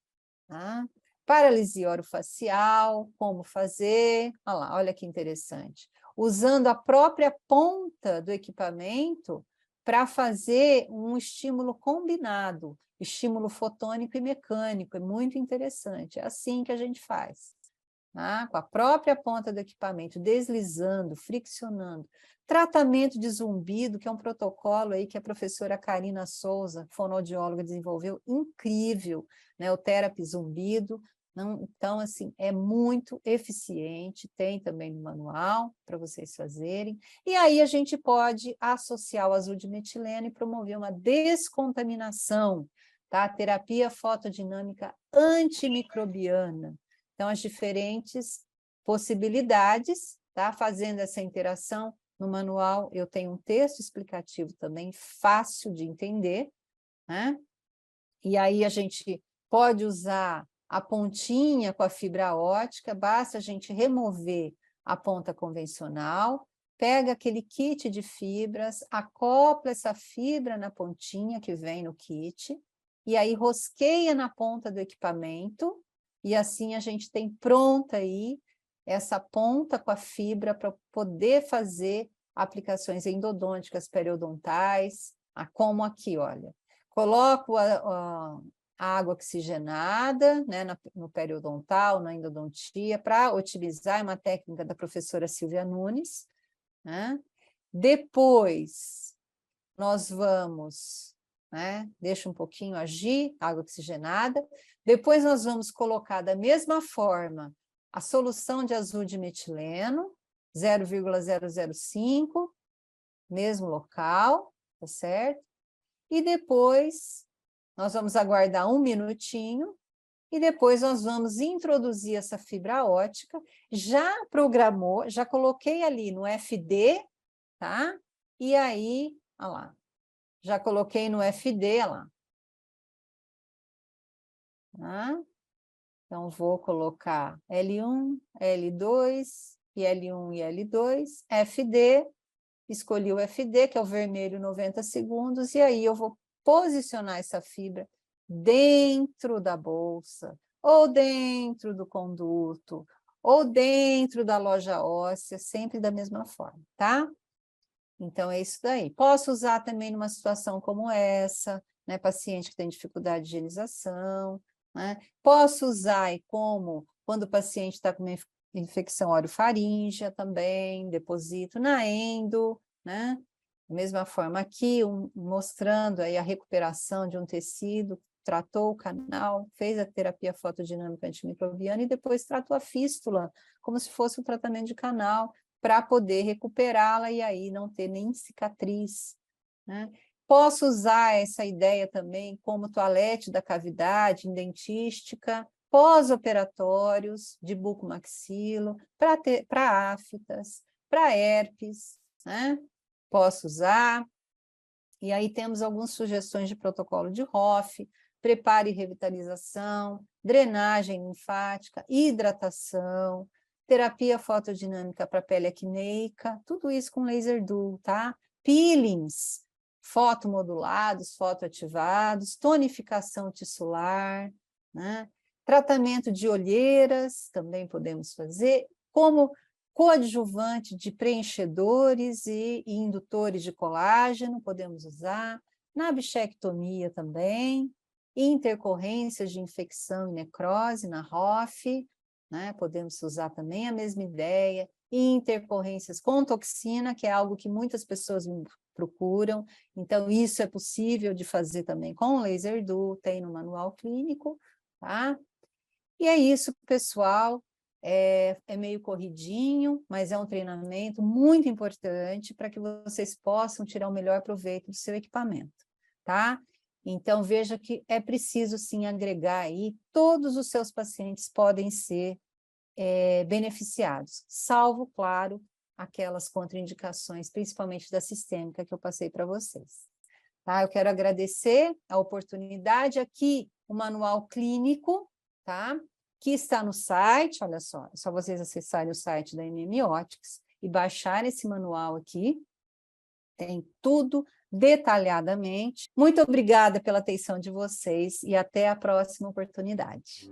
Speaker 1: tá? Paralisia orofacial, como fazer, olha lá, olha que interessante, usando a própria ponta do equipamento para fazer um estímulo combinado, estímulo fotônico e mecânico, é muito interessante, é assim que a gente faz, tá? Com a própria ponta do equipamento, deslizando, friccionando. Tratamento de zumbido, que é um protocolo aí que a professora Karina Souza, fonoaudióloga, desenvolveu, incrível, né? O Therapy Zumbido. Então, assim, é muito eficiente, tem também no manual para vocês fazerem. E aí a gente pode associar o azul de metileno e promover uma descontaminação, tá? Terapia fotodinâmica antimicrobiana. Então, as diferentes possibilidades, tá? Fazendo essa interação, no manual eu tenho um texto explicativo também, fácil de entender, né? E aí a gente pode usar a pontinha com a fibra ótica, basta a gente remover a ponta convencional, pega aquele kit de fibras, acopla essa fibra na pontinha que vem no kit, e aí rosqueia na ponta do equipamento, e assim a gente tem pronta aí essa ponta com a fibra para poder fazer aplicações endodônticas periodontais, como aqui, olha. Coloco a água oxigenada, né, no periodontal, na endodontia, para otimizar, é uma técnica da professora Silvia Nunes, né? Depois, nós vamos, né, deixa um pouquinho agir, água oxigenada, depois nós vamos colocar da mesma forma a solução de azul de metileno, 0,005, mesmo local, tá certo? E depois nós vamos aguardar um minutinho e depois nós vamos introduzir essa fibra ótica. Já programou, já coloquei ali no FD, tá? E aí, olha lá, já coloquei no FD, olha lá. Tá? Então, vou colocar L1, L2, e L1 e L2, FD, escolhi o FD, que é o vermelho 90 segundos, e aí eu vou posicionar essa fibra dentro da bolsa, ou dentro do conduto, ou dentro da loja óssea, sempre da mesma forma, tá? Então, é isso daí. Posso usar também numa situação como essa, né? Paciente que tem dificuldade de higienização, né? Posso usar como quando o paciente está com uma infecção orofaríngea também, deposito na endo, né? Da mesma forma aqui, mostrando aí a recuperação de um tecido, tratou o canal, fez a terapia fotodinâmica antimicrobiana e depois tratou a fístula, como se fosse um tratamento de canal, para poder recuperá-la e aí não ter nem cicatriz, né? Posso usar essa ideia também como toalete da cavidade em dentística, pós-operatórios de bucomaxilo, para aftas, para herpes, né? Posso usar. E aí temos algumas sugestões de protocolo de Hoff, preparo e revitalização, drenagem linfática, hidratação, terapia fotodinâmica para pele acneica, tudo isso com laser duo, tá? Peelings, fotomodulados, fotoativados, tonificação tissular, né? Tratamento de olheiras, também podemos fazer, como coadjuvante de preenchedores e indutores de colágeno, podemos usar, na bichectomia também, intercorrências de infecção e necrose na Hoff, né? Podemos usar também a mesma ideia, intercorrências com toxina, que é algo que muitas pessoas me procuram, então isso é possível de fazer também com laser duo, tem no manual clínico, tá? E é isso, pessoal. É meio corridinho, mas é um treinamento muito importante para que vocês possam tirar o melhor proveito do seu equipamento, tá? Então, veja que é preciso, sim, agregar aí, todos os seus pacientes podem ser beneficiados, salvo, claro, aquelas contraindicações, principalmente da sistêmica que eu passei para vocês. Tá? Eu quero agradecer a oportunidade aqui, o manual clínico, tá? Que está no site, olha só, é só vocês acessarem o site da MM Optics e baixar esse manual aqui, tem tudo detalhadamente. Muito obrigada pela atenção de vocês e até a próxima oportunidade.